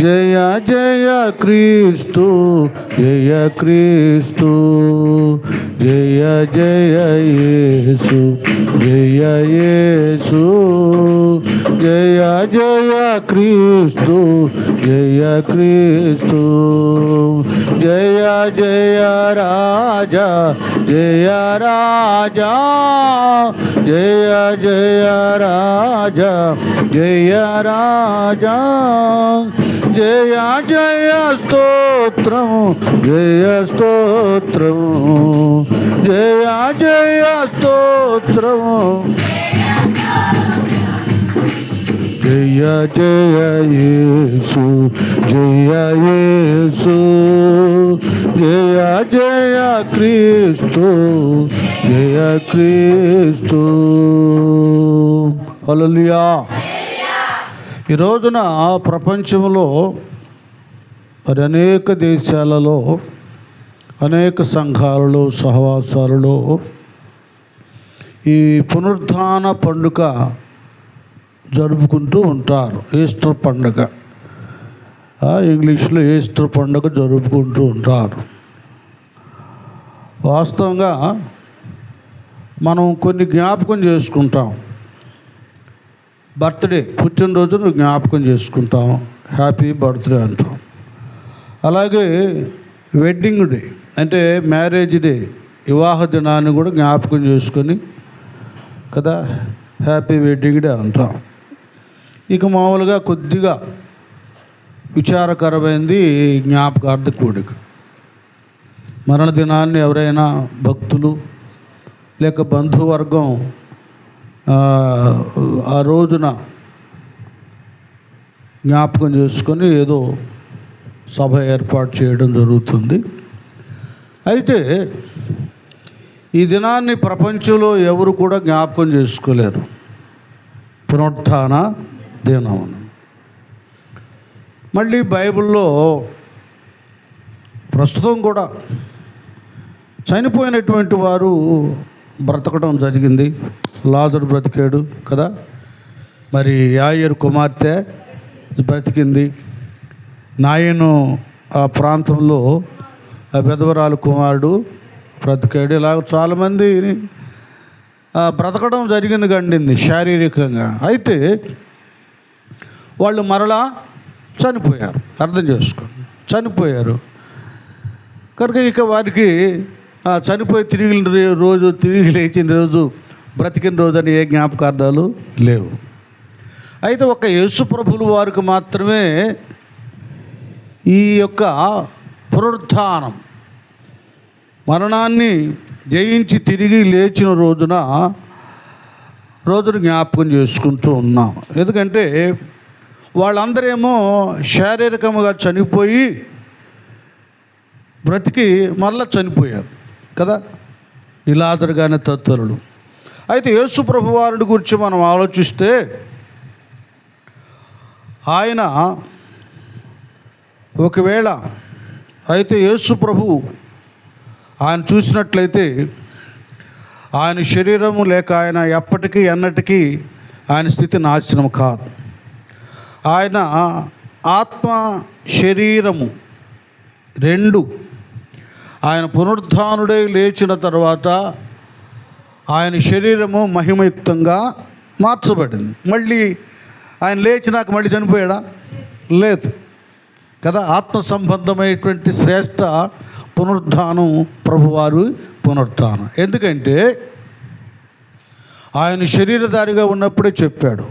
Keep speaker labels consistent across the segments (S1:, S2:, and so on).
S1: జయ జయ క్రీస్తు జయ క్రీస్తు జయ జయ యేసు జయ యేసు జయ జయ క్రీస్తు జయ క్రీస్తు జయ జయ రాజా జయ రాజా జయ జయ రాజా జయ రాజా జయ జయ స్తోత్రం జయ స్తోత్రం జయ జయ స్తోత్రం జయ జయ యేసు జయ యేసు జయ జయ క్రీస్తు జయ క్రీస్తు. హల్లెలూయా. ఈ రోజున ప్రపంచంలో మరి అనేక దేశాలలో అనేక సంఘాలలో సహవాసాలలో ఈ పునరుత్థాన పండుగ జరుపుకుంటూ ఉంటారు. ఈస్టర్ పండుగ, ఇంగ్లీష్లో ఈస్టర్ పండుగ జరుపుకుంటూ ఉంటారు. వాస్తవంగా మనం కొన్ని జ్ఞాపకం చేసుకుంటాం. బర్త్డే, పుట్టినరోజును జ్ఞాపకం చేసుకుంటాం, హ్యాపీ బర్త్డే అంటాం. అలాగే వెడ్డింగ్ డే అంటే మ్యారేజ్ డే, వివాహ దినాన్ని కూడా జ్ఞాపకం చేసుకొని కదా హ్యాపీ వెడ్డింగ్ డే అంటాం. ఇక మామూలుగా కొద్దిగా విచారకరమైంది జ్ఞాపకార్థ కూడిక. మరణ దినాన్ని ఎవరైనా భక్తులు లేక బంధువర్గం ఆ రోజున జ్ఞాపకం చేసుకొని ఏదో సభ ఏర్పాటు చేయడం జరుగుతుంది. అయితే ఈ దినాన్ని ప్రపంచంలో ఎవరు కూడా జ్ఞాపకం చేసుకోలేరు, పునరుత్థాన దినం. మళ్ళీ బైబిల్లో ప్రస్తుతం కూడా చనిపోయినటువంటి వారు బ్రతకడం జరిగింది. లాజరు బ్రతికాడు కదా, మరి యాయరు కుమార్తె బ్రతికింది. నాయను ఆ ప్రాంతంలో ఆ విధవరాలు కుమారుడు బ్రతికాడు. ఇలా చాలామంది బ్రతకడం జరిగింది, గండింది శారీరకంగా. అయితే వాళ్ళు మరలా చనిపోయారు. అర్థం చేసుకోండి, చనిపోయారు కనుక ఇక వారికి చనిపోయి తిరిగి లేచిన రోజు, బ్రతికిన రోజు అని ఏ జ్ఞాపకార్థాలు లేవు. అయితే ఒక యేసు ప్రభువుల వారికి మాత్రమే ఈ యొక్క పునరుత్థానం, మరణాన్ని జయించి తిరిగి లేచిన రోజును జ్ఞాపకం చేసుకుంటూ ఉన్నాం. ఎందుకంటే వాళ్ళందరేమో శారీరకంగా చనిపోయి బ్రతికి మళ్ళా చనిపోయారు కదా, లాజరు కానీ తదితరులు. అయితే యేసు ప్రభు వారిని గురించి మనం ఆలోచిస్తే ఆయన ఒకవేళ అయితే యేసు ప్రభు ఆయన చూసినట్లయితే ఆయన శరీరము లేక ఆయన ఎప్పటికీ ఎన్నటికీ ఆయన స్థితి నాశనం కాదు. ఆయన ఆత్మ శరీరము రెండు ఆయన పునరుత్థానుడై లేచిన తర్వాత ఆయన శరీరము మహిమయుక్తంగా మార్చబడింది. మళ్ళీ ఆయన లేచినాక మళ్ళీ చనిపోయాడా? లేదు కదా. ఆత్మ సంబంధమైనటువంటి శ్రేష్ఠ పునరుత్థానం ప్రభువారు పునరుత్థానం. ఎందుకంటే ఆయన శరీరధారిగా ఉన్నప్పుడే చెప్పాడు,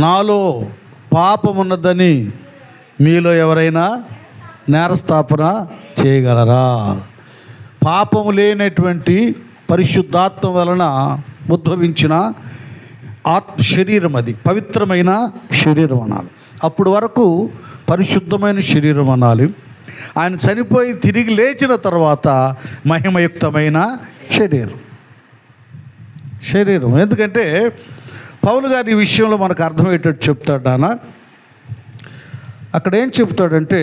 S1: నాలో పాపమున్నదని మీలో ఎవరైనా నేరస్థాపన చేయగలరా? పాపము లేనటువంటి పరిశుద్ధాత్మ వలన ఉద్భవించిన శరీరం, అది పవిత్రమైన శరీరం అనాలి. అప్పుడు వరకు పరిశుద్ధమైన శరీరం అనాలి. ఆయన చనిపోయి తిరిగి లేచిన తర్వాత మహిమయుక్తమైన శరీరం. ఎందుకంటే పౌలు గారి ఈ విషయంలో మనకు అర్థమయ్యేటట్టు చెప్తాడు. ఆయన అక్కడ ఏం చెప్తాడంటే,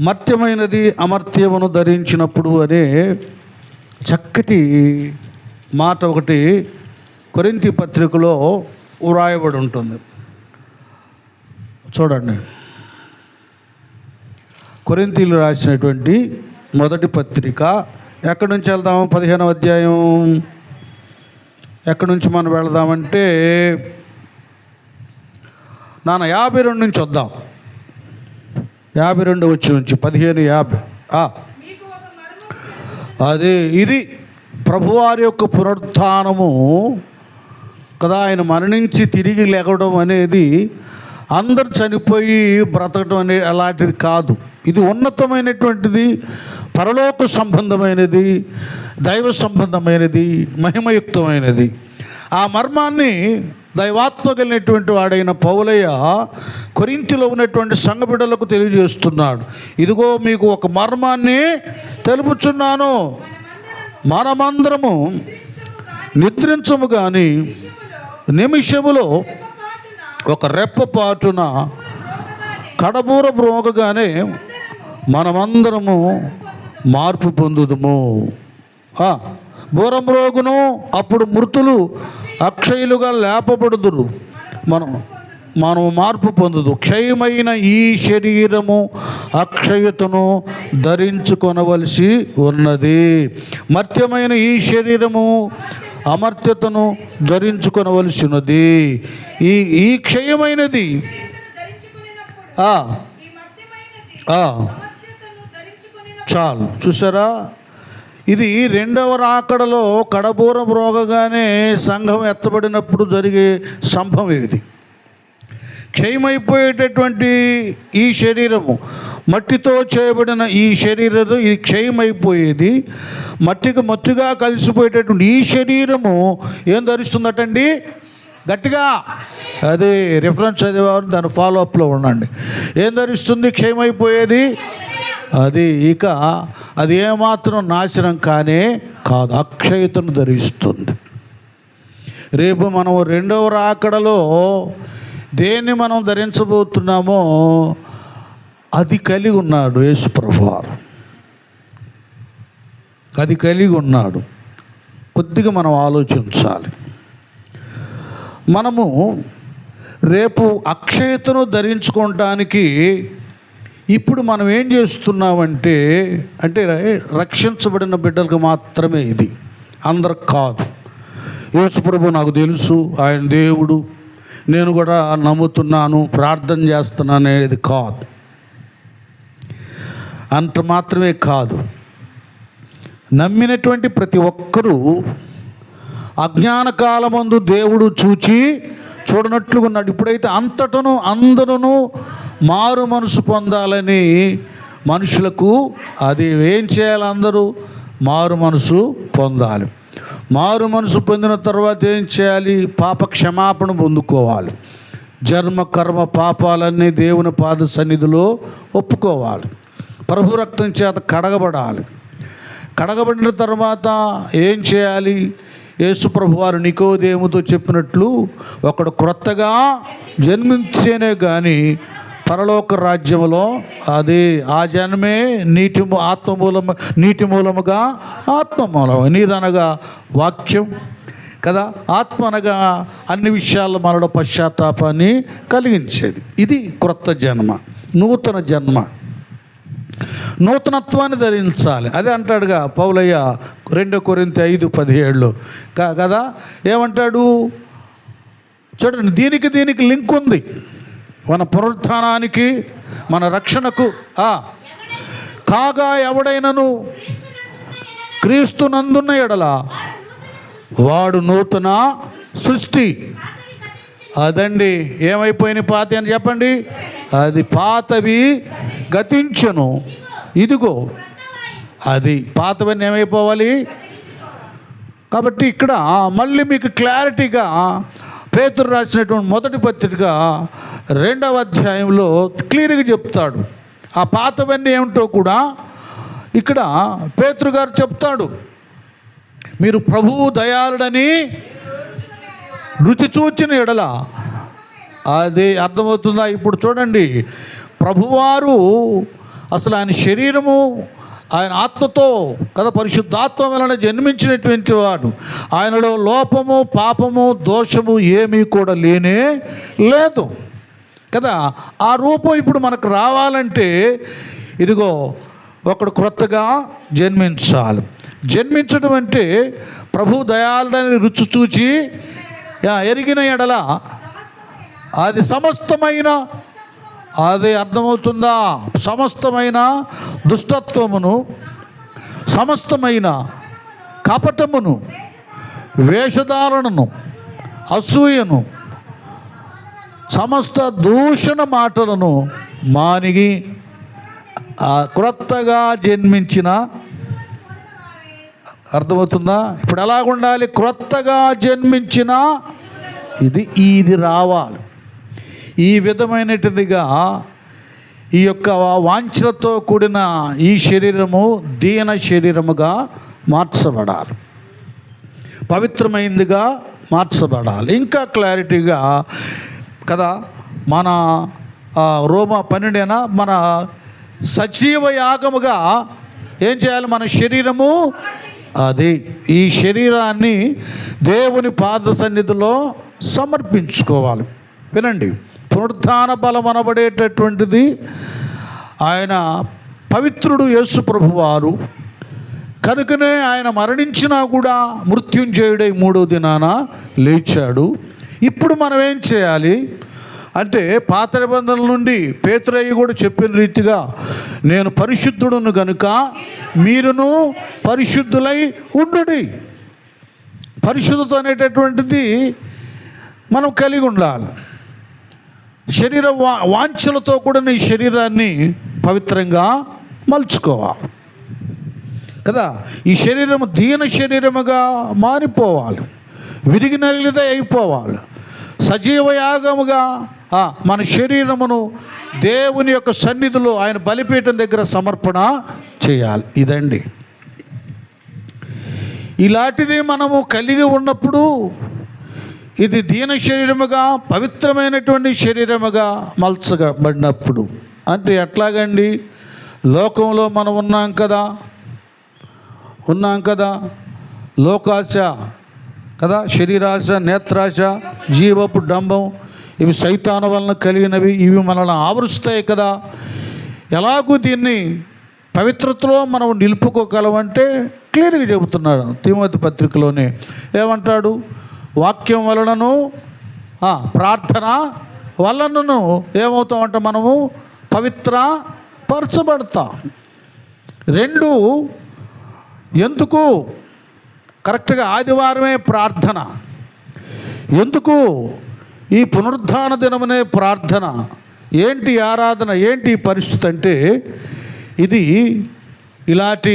S1: మర్త్యమైనది అమర్త్యమును ధరించినప్పుడు అనే చక్కటి మాట ఒకటి కొరింథీ పత్రికలో వ్రాయబడి ఉంటుంది. చూడండి, కొరింథీయులు రాసినటువంటి మొదటి పత్రిక ఎక్కడి నుంచి వెళ్దాము? 15వ అధ్యాయం ఎక్కడి నుంచి మనం వెళదామంటే 52 నుంచి వద్దాం. 52 వచ్చి నుంచి 15:50. అదే ఇది ప్రభువారి యొక్క పునరుత్థానము కదా. ఆయన మరణించి తిరిగి లేవడం అనేది అందరు చనిపోయి బ్రతకడం అనేది అలాంటిది కాదు. ఇది ఉన్నతమైనటువంటిది, పరలోక సంబంధమైనది, దైవ సంబంధమైనది, మహిమయుక్తమైనది. ఆ మర్మాన్ని దైవాత్మ కలిగినటువంటి వాడైన పౌలయ్య కొరింథీలో ఉన్నటువంటి సంఘ బిడ్డలకు తెలియజేస్తున్నాడు. ఇదిగో మీకు ఒక మర్మాన్ని తెలుపుచున్నాను, మనమందరము నిద్రించము కానీ నిమిషములో ఒక రెప్పపాటున కడబూర మ్రోగగానే మనమందరము మార్పు పొందుదుము. బూరమ్రోగును, అప్పుడు మృతులు అక్షయులుగా లేపబడుదురు, మనం మార్పు పొందుదు. క్షయమైన ఈ శరీరము అక్షయతను ధరించుకొనవలసి ఉన్నది, మర్త్యమైన ఈ శరీరము అమర్త్యతను ధరించుకొనవలసి ఉన్నది. ఈ క్షయమైనది చాలు. చూసారా, ఇది రెండవ రాకడలో కడబూర మ్రోగగానే సంఘం ఎత్తబడినప్పుడు జరిగే సంభవం. ఇది క్షయమైపోయేటటువంటి ఈ శరీరము, మట్టితో చేయబడిన ఈ శరీరము ఇది క్షయమైపోయేది. మట్టిగా కలిసిపోయేటటువంటి ఈ శరీరము ఏం ధరిస్తుందటండి? గట్టిగా అదే రిఫరెన్స్ చదివారు, దాని ఫాలోఅప్లో ఉండండి. ఏం ధరిస్తుంది? క్షయమైపోయేది. అది ఇక అది ఏమాత్రం నాశనం కానే కాదు, అక్షయతను ధరిస్తుంది. రేపు మనం రెండవ రాకడలో దేన్ని మనం ధరించబోతున్నామో అది కలిగి ఉన్నాడు యేసు ప్రభువారు. అది కలిగి ఉన్నాడు. కొద్దిగా మనం ఆలోచించాలి. మనము రేపు అక్షయతను ధరించుకోవటానికి ఇప్పుడు మనం ఏం చేస్తున్నామంటే రక్షించబడిన బిడ్డలకు మాత్రమే ఇది, అందరికి కాదు. యేసు ప్రభు నాకు తెలుసు, ఆయన దేవుడు, నేను కూడా నమ్ముతున్నాను, ప్రార్థన చేస్తున్నాను అనేది కాదు. అంత మాత్రమే కాదు, నమ్మినటువంటి ప్రతి ఒక్కరూ అజ్ఞాన కాలమందు దేవుడు చూడనట్లుగా ఉన్నాడు. ఇప్పుడైతే అంతటను అందరూ మారు మనసు పొందాలని మనుషులకు అది ఏం చేయాలి? అందరూ మారు మనసు పొందాలి. మారు మనసు పొందిన తర్వాత ఏం చేయాలి? పాప క్షమాపణ పొందుకోవాలి. జన్మ కర్మ పాపాలన్నీ దేవుని పాద సన్నిధిలో ఒప్పుకోవాలి. ప్రభు రక్తం చేత కడగబడాలి. కడగబడిన తర్వాత ఏం చేయాలి? యేసు ప్రభు వారు నికోదేముతో చెప్పినట్లు ఒకడు క్రొత్తగా జన్మించేనే కానీ పరలోక రాజ్యములో అది ఆ జన్మే నీటి మూలముగా ఆత్మమూలం. నీరనగా వాక్యం కదా, ఆత్మ అనగా అన్ని విషయాల్లో మనలో పశ్చాత్తాపాన్ని కలిగించేది. ఇది క్రొత్త జన్మ, నూతన జన్మ. నూతనత్వాన్ని ధరించాలి. అదే అంటాడుగా పౌలయ్య 2 కొరింథీ 5:17 కదా. ఏమంటాడు చూడండి, దీనికి లింక్ ఉంది. మన పునరుత్థానానికి, మన రక్షణకు. కాగా ఎవడైనను క్రీస్తు నందున్న ఎడల వాడు నూతన సృష్టి. అదండి, ఏమైపోయినాయి పాత అని చెప్పండి. అది పాతవి గతించను, ఇదిగో అది పాతవన్నీ ఏమైపోవాలి. కాబట్టి ఇక్కడ మళ్ళీ మీకు క్లారిటీగా పేతురు రాసినటువంటి మొదటి పత్రిక 2వ అధ్యాయంలో క్లియర్గా చెప్తాడు. ఆ పాతవన్నీ ఏమిటో కూడా ఇక్కడ పేతురు గారు చెప్తాడు. మీరు ప్రభువు దయాళుడని రుచి చూచిన ఎడల అది అర్థమవుతుందా? ఇప్పుడు చూడండి, ప్రభువారు అసలు ఆయన శరీరము, ఆయన ఆత్మతో కదా, పరిశుద్ధాత్మ వలన జన్మించినటువంటి వాడు. ఆయనలో లోపము, పాపము, దోషము ఏమీ కూడా లేనే లేదు. కదా. ఆ రూపం ఇప్పుడు మనకు రావాలంటే ఇదిగో ఒకడు క్రొత్తగా జన్మించాలి. జన్మించడం అంటే ప్రభు దయాళుడని రుచి చూచి ఎరిగిన ఎడల అది సమస్తమైన, అది అర్థమవుతుందా, సమస్తమైన దుష్టత్వమును, సమస్తమైన కపటమును, వేషధారణను, అసూయను, సమస్త దూషణ మాటలను మానిగి క్రొత్తగా జన్మించిన, అర్థమవుతుందా? ఇప్పుడు ఎలాగుండాలి? క్రొత్తగా జన్మించిన ఇది రావాలి. ఈ విధమైనటిదిగా ఈ యొక్క వాంఛలతో కూడిన ఈ శరీరము దీన శరీరముగా మార్చబడాలి, పవిత్రమైనదిగా మార్చబడాలి. ఇంకా క్లారిటీగా కదా, మన రోమా 12 మన సజీవ యాగముగా ఏం చేయాలి? మన శరీరము, అది ఈ శరీరాన్ని దేవుని పాద సన్నిధిలో సమర్పించుకోవాలి. వినండి, పునరుత్థాన బలం అనబడేటటువంటిది ఆయన పవిత్రుడు యేసు ప్రభువారు కనుకనే ఆయన మరణించినా కూడా మృత్యుంజయుడై 3వ దినాన లేచాడు. ఇప్పుడు మనం ఏం చేయాలి అంటే, పాత నిబంధనల నుండి పేతురయ్య కూడా చెప్పిన రీతిగా నేను పరిశుద్ధుడును గనుక మీరును పరిశుద్ధులై ఉండుడి. పరిశుద్ధత అనేటటువంటిది మనం కలిగి ఉండాలి. శరీర వాంఛలతో కూడా ఈ శరీరాన్ని పవిత్రంగా మలుచుకోవాలి కదా. ఈ శరీరము దీన శరీరముగా మారిపోవాలి, విరిగి నలిగితే అయిపోవాలి. సజీవ యాగముగా మన శరీరమును దేవుని యొక్క సన్నిధిలో ఆయన బలిపీఠం దగ్గర సమర్పణ చేయాలి. ఇదండి, ఇలాంటిది మనము కలిగి ఉన్నప్పుడు ఇది దీన శరీరముగా పవిత్రమైనటువంటి శరీరముగా మలచబడినప్పుడు. అంటే ఎట్లాగండి? లోకంలో మనం ఉన్నాం కదా, లోకాశ కదా, శరీరాశ, నేత్రాశ, జీవపు డంబం, ఇవి సైతాను వలన కలిగినవి. ఇవి మనల్ని ఆవరిస్తాయి కదా. ఎలాగూ దీన్ని పవిత్రతలో మనం నిలుపుకోగలమంటే క్లియర్గా చెబుతున్నాడు తిమోతి పత్రికలోనే. ఏమంటాడు? వాక్యం వలనను ప్రార్థన వలనను ఏమవుతామంటే మనము పవిత్ర పరచబడతాం. రెండు ఎందుకు? కరెక్ట్గా ఆదివారమే ప్రార్థన. ఎందుకు? ఈ పునరుద్ధాన దినమనే ప్రార్థన. ఏంటి ఆరాధన, ఏంటి పరిస్థితి అంటే, ఇది ఇలాంటి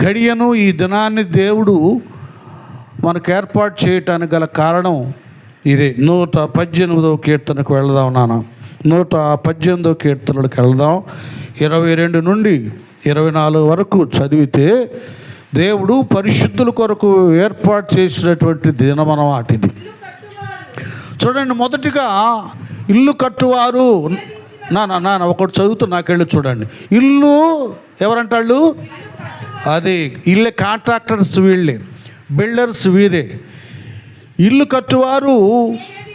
S1: గడియను, ఈ దినాన్ని దేవుడు మనకు ఏర్పాటు చేయటానికి గల కారణం ఇదే. 118వ కీర్తనకు వెళదాం నాన్న. 118వ కీర్తనలకు వెళదాం. 22 నుండి 24 వరకు చదివితే దేవుడు పరిశుద్ధుల కొరకు ఏర్పాటు చేసినటువంటి దినమన్నమాట ఇది. చూడండి, మొదటిగా ఇల్లు కట్టువారు నాన్న ఒకటి చదువుతూ నాకెళ్ళి చూడండి. ఇల్లు ఎవరంటాళ్ళు? అది ఇల్లే, కాంట్రాక్టర్స్ వీళ్ళే, బిల్డర్స్ వీరే. ఇల్లు కట్టువారు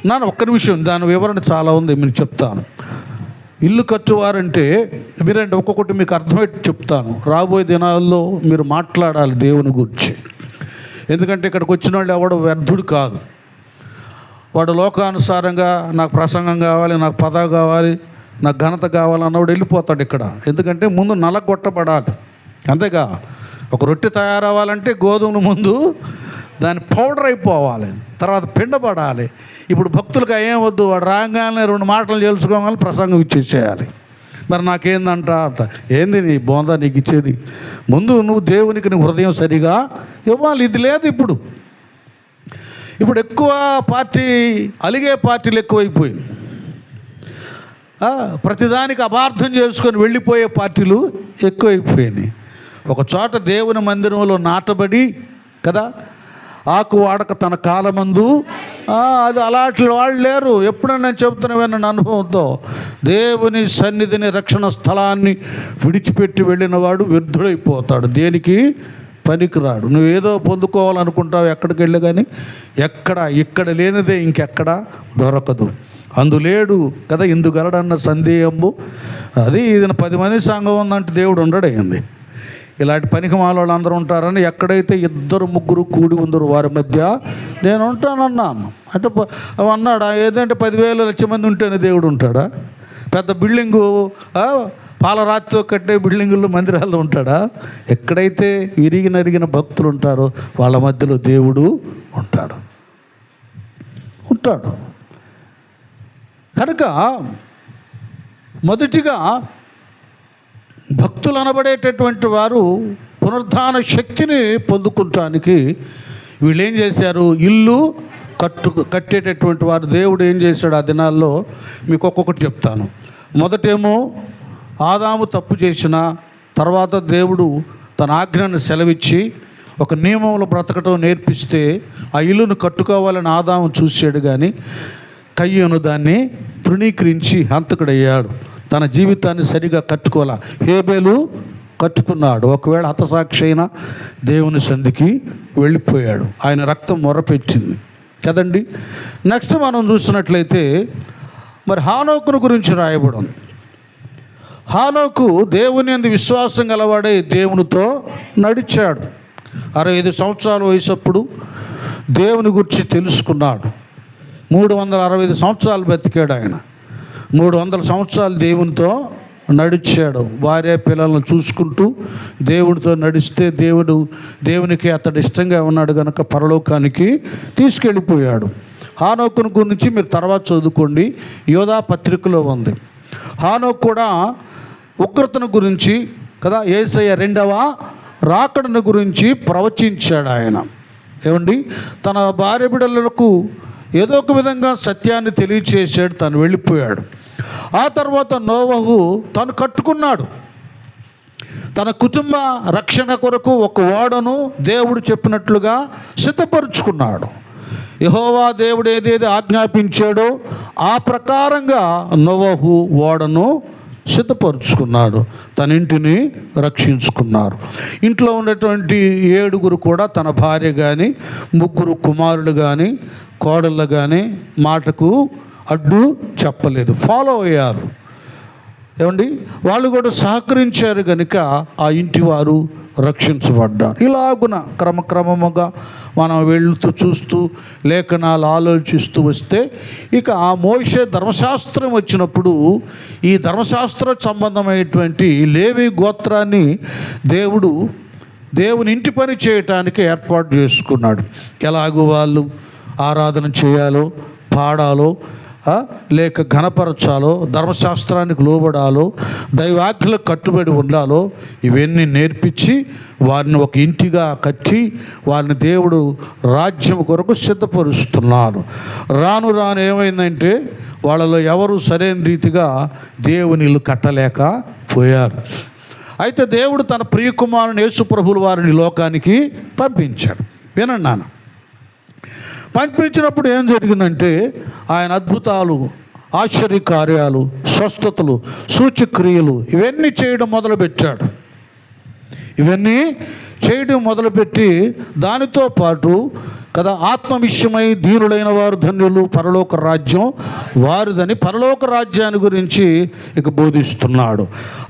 S1: నాన్న ఒక్క నిమిషం, దాని వివరణ చాలా ఉంది, మీకు చెప్తాను. ఇల్లు కట్టువారంటే మీరంటే ఒక్కొక్కటి మీకు అర్థమయ్యేట్టు చెప్తాను. రాబోయే దినాల్లో మీరు మాట్లాడాలి దేవుని గురించి. ఎందుకంటే ఇక్కడికి వచ్చిన వాళ్ళు ఎవడు వ్యర్థుడు కాదు. వాడు లోకానుసారంగా నాకు ప్రసంగం కావాలి, నాకు పదవి కావాలి, నాకు ఘనత కావాలి అన్నవాడు వెళ్ళిపోతాడు ఇక్కడ. ఎందుకంటే ముందు నలగొట్టబడాలి. అంతేగా, ఒక రొట్టె తయారవ్వాలంటే గోధుమలు ముందు దాని పౌడర్ అయిపోవాలి, తర్వాత పిండబడాలి. ఇప్పుడు భక్తులకు ఏం వద్దు, వాడు రాగానే 2 మాటలు తెలుసుకోవాలి, ప్రసంగం ఇచ్చేసేయాలి. మరి నాకేందంట అంట. ఏంది నీ బోందా నీకు ఇచ్చేది? ముందు నువ్వు దేవునికి నీ హృదయం సరిగా ఇవ్వాలి. ఇది లేదు ఇప్పుడు. ఇప్పుడు ఎక్కువ పార్టీ, అలిగే పార్టీలు ఎక్కువైపోయింది. ప్రతిదానికి అపార్థం చేసుకొని వెళ్ళిపోయే పార్టీలు ఎక్కువైపోయినాయి. ఒక చోట దేవుని మందిరంలో నాటబడి కదా, ఆకు వాడక తన కాలమందు, అది అలాంటి వాళ్ళు లేరు. ఎప్పుడైనా నేను చెబుతున్నా విన్న అనుభవంతో, దేవుని సన్నిధిని, రక్షణ స్థలాన్ని విడిచిపెట్టి వెళ్ళిన వాడు వ్యర్థుడైపోతాడు, దేనికి పనికిరాడు. నువ్వేదో పొందుకోవాలనుకుంటావు ఎక్కడికి వెళ్ళి, కానీ ఇక్కడ లేనిదే ఇంకెక్కడ దొరకదు. అందులేడు కదా ఇందుగలడన్న సందేహము. అది ఇది 10 మంది సంఘం ఉందంటే దేవుడు ఉండడైంది. ఇలాంటి పనికి మాలోళ్ళు అందరూ ఉంటారని, ఎక్కడైతే 2 3 కూడి ఉందరు వారి మధ్య నేను ఉంటానన్నాను అంటే అన్నాడా? ఏదంటే 10,000 లక్ష మంది ఉంటేనే దేవుడు ఉంటాడా? పెద్ద బిల్డింగు పాలరాతితో కట్టే బిల్డింగుల్లో మందిరాల్లో ఉంటాడా? ఎక్కడైతే విరిగి నరిగిన భక్తులు ఉంటారో వాళ్ళ మధ్యలో దేవుడు ఉంటాడు. కనుక మొదటిగా భక్తులు అనబడేటటువంటి వారు పునరుద్ధాన శక్తిని పొందుకుంటానికి వీళ్ళు ఏం చేశారు? ఇల్లు కట్టేటటువంటి వారు. దేవుడు ఏం చేశాడు ఆ దినాల్లో మీకు ఒక్కొక్కటి చెప్తాను. మొదటేమో ఆదాము తప్పు చేసిన తర్వాత దేవుడు తన ఆజ్ఞను సెలవిచ్చి ఒక నియమంలో బ్రతకటం నేర్పిస్తే ఆ ఇల్లును కట్టుకోవాలని ఆదాము చూశాడు. కానీ కయ్యను దాన్ని తృణీకరించి హంతకుడయ్యాడు. తన జీవితాన్ని సరిగా కట్టుకోలే. హేబేలు కట్టుకున్నాడు. ఒకవేళ హతసాక్షి అయినా దేవుని సంధికి వెళ్ళిపోయాడు. ఆయన రక్తం మొరపెట్టింది కదండి. నెక్స్ట్ మనం చూసినట్లయితే మరి హానోకును గురించి రాయబడం. హానోకు దేవుని యందు విశ్వాసం గలవాడే దేవునితో నడిచాడు. 65 సంవత్సరాల వయసప్పుడు దేవుని గురించి తెలుసుకున్నాడు. 365 సంవత్సరాలు బతికాడు ఆయన. 300 సంవత్సరాలు దేవునితో నడిచాడు. భార్య పిల్లలను చూసుకుంటూ దేవుడితో నడిస్తే దేవునికి అతడు ఇష్టంగా ఉన్నాడు కనుక పరలోకానికి తీసుకెళ్ళిపోయాడు. హానోకును గురించి మీరు తర్వాత చదువుకోండి, యోధా పత్రికలో ఉంది. హానోకు కూడా ఉగ్రతను గురించి కదా, యేసయ్య 2వ రాకడను గురించి ప్రవచించాడు ఆయన. ఏమండి, తన భార్య బిడ్డలకు ఏదో ఒక విధంగా సత్యాన్ని తెలియచేసాడు. తను వెళ్ళిపోయాడు. ఆ తర్వాత నోవహు తను కట్టుకున్నాడు. తన కుటుంబ రక్షణ కొరకు ఒక ఓడను దేవుడు చెప్పినట్లుగా సిద్ధపరుచుకున్నాడు. యెహోవా దేవుడు ఏదేది ఆజ్ఞాపించాడో ఆ ప్రకారంగా నోవహు ఓడను సిద్ధపరుచుకున్నాడు. తన ఇంటిని రక్షించుకున్నారు. ఇంట్లో ఉన్నటువంటి 7 కూడా తన భార్య కానీ 3 కుమారులు కానీ కోడళ్ళు కానీ మాటకు అడ్డు చెప్పలేదు, ఫాలో అయ్యారు. ఏమండి, వాళ్ళు కూడా సహకరించారు కనుక ఆ ఇంటి వారు రక్షించబడ్డారు. ఇలాగున క్రమక్రమముగా మనం వెళుతూ చూస్తూ లేఖనాలు ఆలోచిస్తూ వస్తే ఇక ఆ మోషే ధర్మశాస్త్రం వచ్చినప్పుడు ఈ ధర్మశాస్త్ర సంబంధమైనటువంటి లేవి గోత్రాన్ని దేవుని ఇంటి పని చేయటానికి ఏర్పాటు చేసుకున్నాడు. ఎలాగో వాళ్ళు ఆరాధన చేయాలో, పాడాలో, లేక ఘనపరచాలో, ధర్మశాస్త్రానికి లోబడాలో, దైవాజ్ఞలకు కట్టుబడి ఉండాలో ఇవన్నీ నేర్పించి వారిని ఒక ఇంటిగా కట్టి వారిని దేవుడు రాజ్యం కొరకు సిద్ధపరుస్తున్నారు. రాను ఏమైందంటే వాళ్ళలో ఎవరు సరైన రీతిగా దేవుని ఇల్లు కట్టలేకపోయారు. అయితే దేవుడు తన ప్రియకుమారుని యేసు ప్రభువుల వారిని లోకానికి పంపించాడు. వినండి నాన్న. పంపించినప్పుడు ఏం జరిగిందంటే ఆయన అద్భుతాలు, ఆశ్చర్యకార్యాలు, స్వస్థతలు, సూచక్రియలు ఇవన్నీ చేయడం మొదలుపెట్టి దానితో పాటు కదా ఆత్మవిషయమై దీనులైన వారు ధన్యులు, పరలోక రాజ్యం వారిదని పరలోక రాజ్యాన్ని గురించి ఇక బోధిస్తున్నాడు.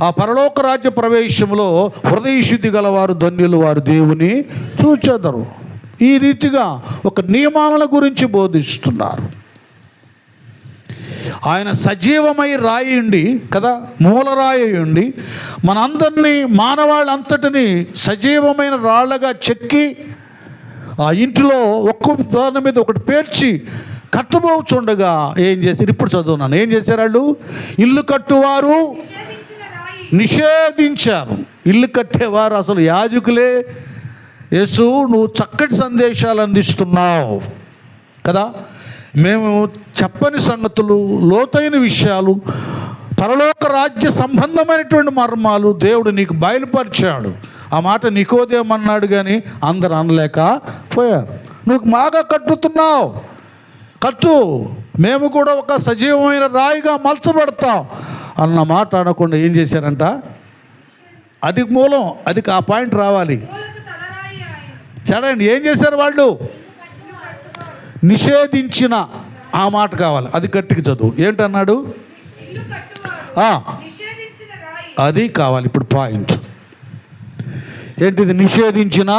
S1: ఆ పరలోక రాజ్య ప్రవేశంలో హృదయశుద్ధి గలవారు ధన్యులు, వారు దేవుని చూచెదరు. ఈ రీతిగా ఒక నియమాల గురించి బోధిస్తున్నారు. ఆయన సజీవమై రాయిండి కదా, మూలరాయుండి మనందరినీ మానవాళ్ళంతటినీ సజీవమైన రాళ్ళగా చెక్కి ఆ ఇంటిలో ఒక్కొక్క దాని మీద ఒకటి పేర్చి కట్టబోచుండగా ఏం చేశారు? ఇప్పుడు చదువున్నాను. ఏం చేశారు వాళ్ళు? ఇల్లు కట్టువారు నిషేధించారు. ఇల్లు కట్టేవారు అసలు యాజకులే. యేసు, నువ్వు చక్కటి సందేశాలు అందిస్తున్నావు కదా, మేము చెప్పని సంగతులు, లోతైన విషయాలు, పరలోక రాజ్య సంబంధమైనటువంటి మర్మాలు దేవుడు నీకు బయలుపరిచాడు. ఆ మాట నికోదేమన్నాడు కానీ అందరు అనలేకపోయారు. నువ్వు బాగా కట్టుతున్నావు, కట్టు, మేము కూడా ఒక సజీవమైన రాయిగా మలచబడతాం అన్న మాట అనకుండా ఏం చేశారంట? అది మూలం, అది ఆ పాయింట్ రావాలి. చూడండి ఏం చేశారు వాళ్ళు? నిషేధించిన ఆ మాట కావాలి, అది గట్టిగా చదువు. ఏంటన్నాడు? అది కావాలి. ఇప్పుడు పాయింట్ ఏంటిది? నిషేధించిన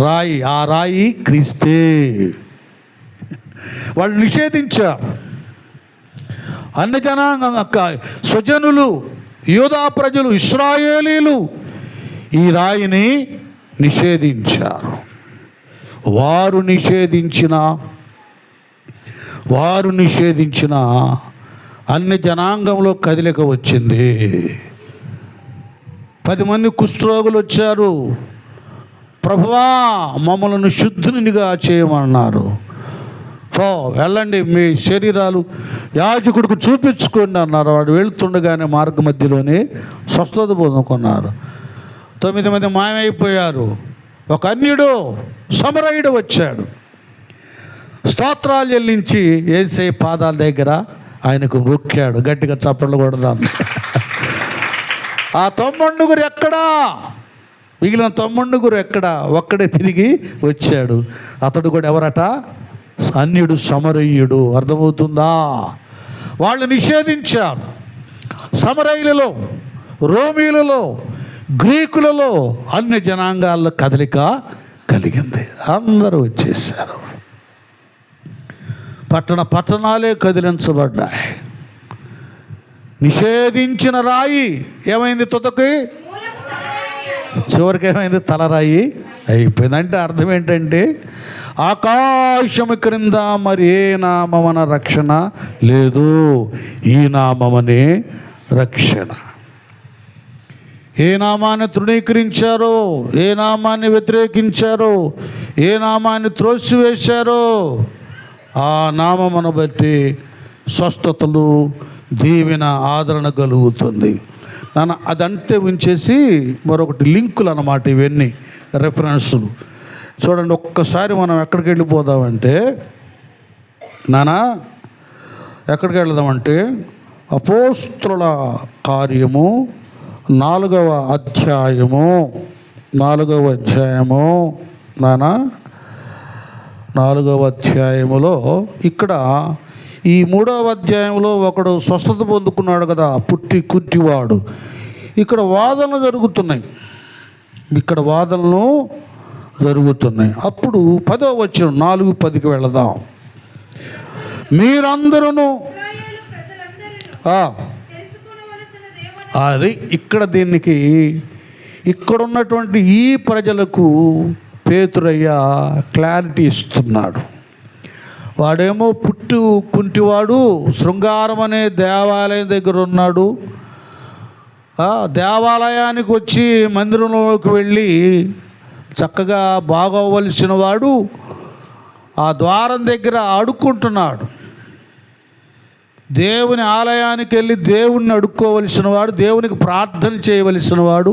S1: రాయి. ఆ రాయి క్రీస్తే. వాళ్ళు నిషేధించారు. అన్ని జనాంగ స్వజనులు, యూదా ప్రజలు, ఇశ్రాయేలీలు ఈ రాయిని నిషేధించారు. వారు నిషేధించిన అన్ని జనాంగంలో కదలిక వచ్చింది. 10 మంది కుష్ఠరోగులు వచ్చారు. ప్రభువా మమ్మల్ని శుద్ధునిగా చేయమన్నారు. వెళ్ళండి, మీ శరీరాలు యాజకుడికి చూపించుకోండి అన్నారు. వాడు వెళ్తుండగానే మార్గ మధ్యలోనే స్వస్థత పొందుకున్నారు. 9 మంది మాయమైపోయారు. ఒక అన్యుడు, సమరయుడు వచ్చాడు. స్తోత్రాలు చెల్లించి యేసయ్య పాదాల దగ్గర ఆయనకు మొక్కాడు. గట్టిగా చప్పట్లు కొడదాం. ఆ 90 ఎక్కడా? మిగిలిన 90 ఎక్కడా? ఒక్కడే తిరిగి వచ్చాడు. అతడు కూడా ఎవరట? అన్యుడు, సమరయుడు. అర్థమవుతుందా? వాళ్ళు నిషేధించారు. సమరయులలో, రోమీలలో, గ్రీకులలో అన్ని జనాంగాల్లో కదలిక కలిగింది. అందరూ వచ్చేసారు. పట్టణాలే కదిలించబడ్డాయి. నిషేధించిన రాయి ఏమైంది? తుదకి చివరికి ఏమైంది? తలరాయి అయిపోయింది. అంటే అర్థం ఏంటంటే, ఆకాశము క్రింద మరి ఏ నామమున రక్షణ లేదు, ఈ నామమనే రక్షణ. ఏ నామాన్ని తృణీకరించారో, ఏ నామాన్ని వ్యతిరేకించారో, ఏ నామాన్ని త్రోసివేశారో ఆ నామమును బట్టి స్వస్థతలు, దీవెన, ఆదరణ కలుగుతుంది. అదంతే ఉంచేసి మరొకటి లింకులు అన్నమాట. ఇవన్నీ రెఫరెన్సులు చూడండి. ఒక్కసారి మనం ఎక్కడికి వెళ్ళిపోదామంటే, ఎక్కడికి వెళదామంటే అపోస్తుల కార్యము 4వ అధ్యాయము 4వ అధ్యాయములో ఇక్కడ ఈ 3వ అధ్యాయంలో ఒకడు స్వస్థత పొందుకున్నాడు కదా, కుంటివాడు. ఇక్కడ వాదనలు జరుగుతున్నాయి. అప్పుడు 10వ వచనం 4:10కి వెళదాం. మీరందరూ అది ఇక్కడ దీనికి ఇక్కడ ఉన్నటువంటి ఈ ప్రజలకు పేతురయ్య క్లారిటీ ఇస్తున్నాడు. వాడేమో కుంటివాడు, శృంగారం అనే దేవాలయం దగ్గర ఉన్నాడు. దేవాలయానికి వచ్చి మందిరంలోకి వెళ్ళి చక్కగా బాగోవలసిన వాడు ఆ ద్వారం దగ్గర అడుక్కుంటున్నాడు. దేవుని ఆలయానికి వెళ్ళి దేవుణ్ణి అడుక్కోవలసిన వాడు, దేవునికి ప్రార్థన చేయవలసిన వాడు,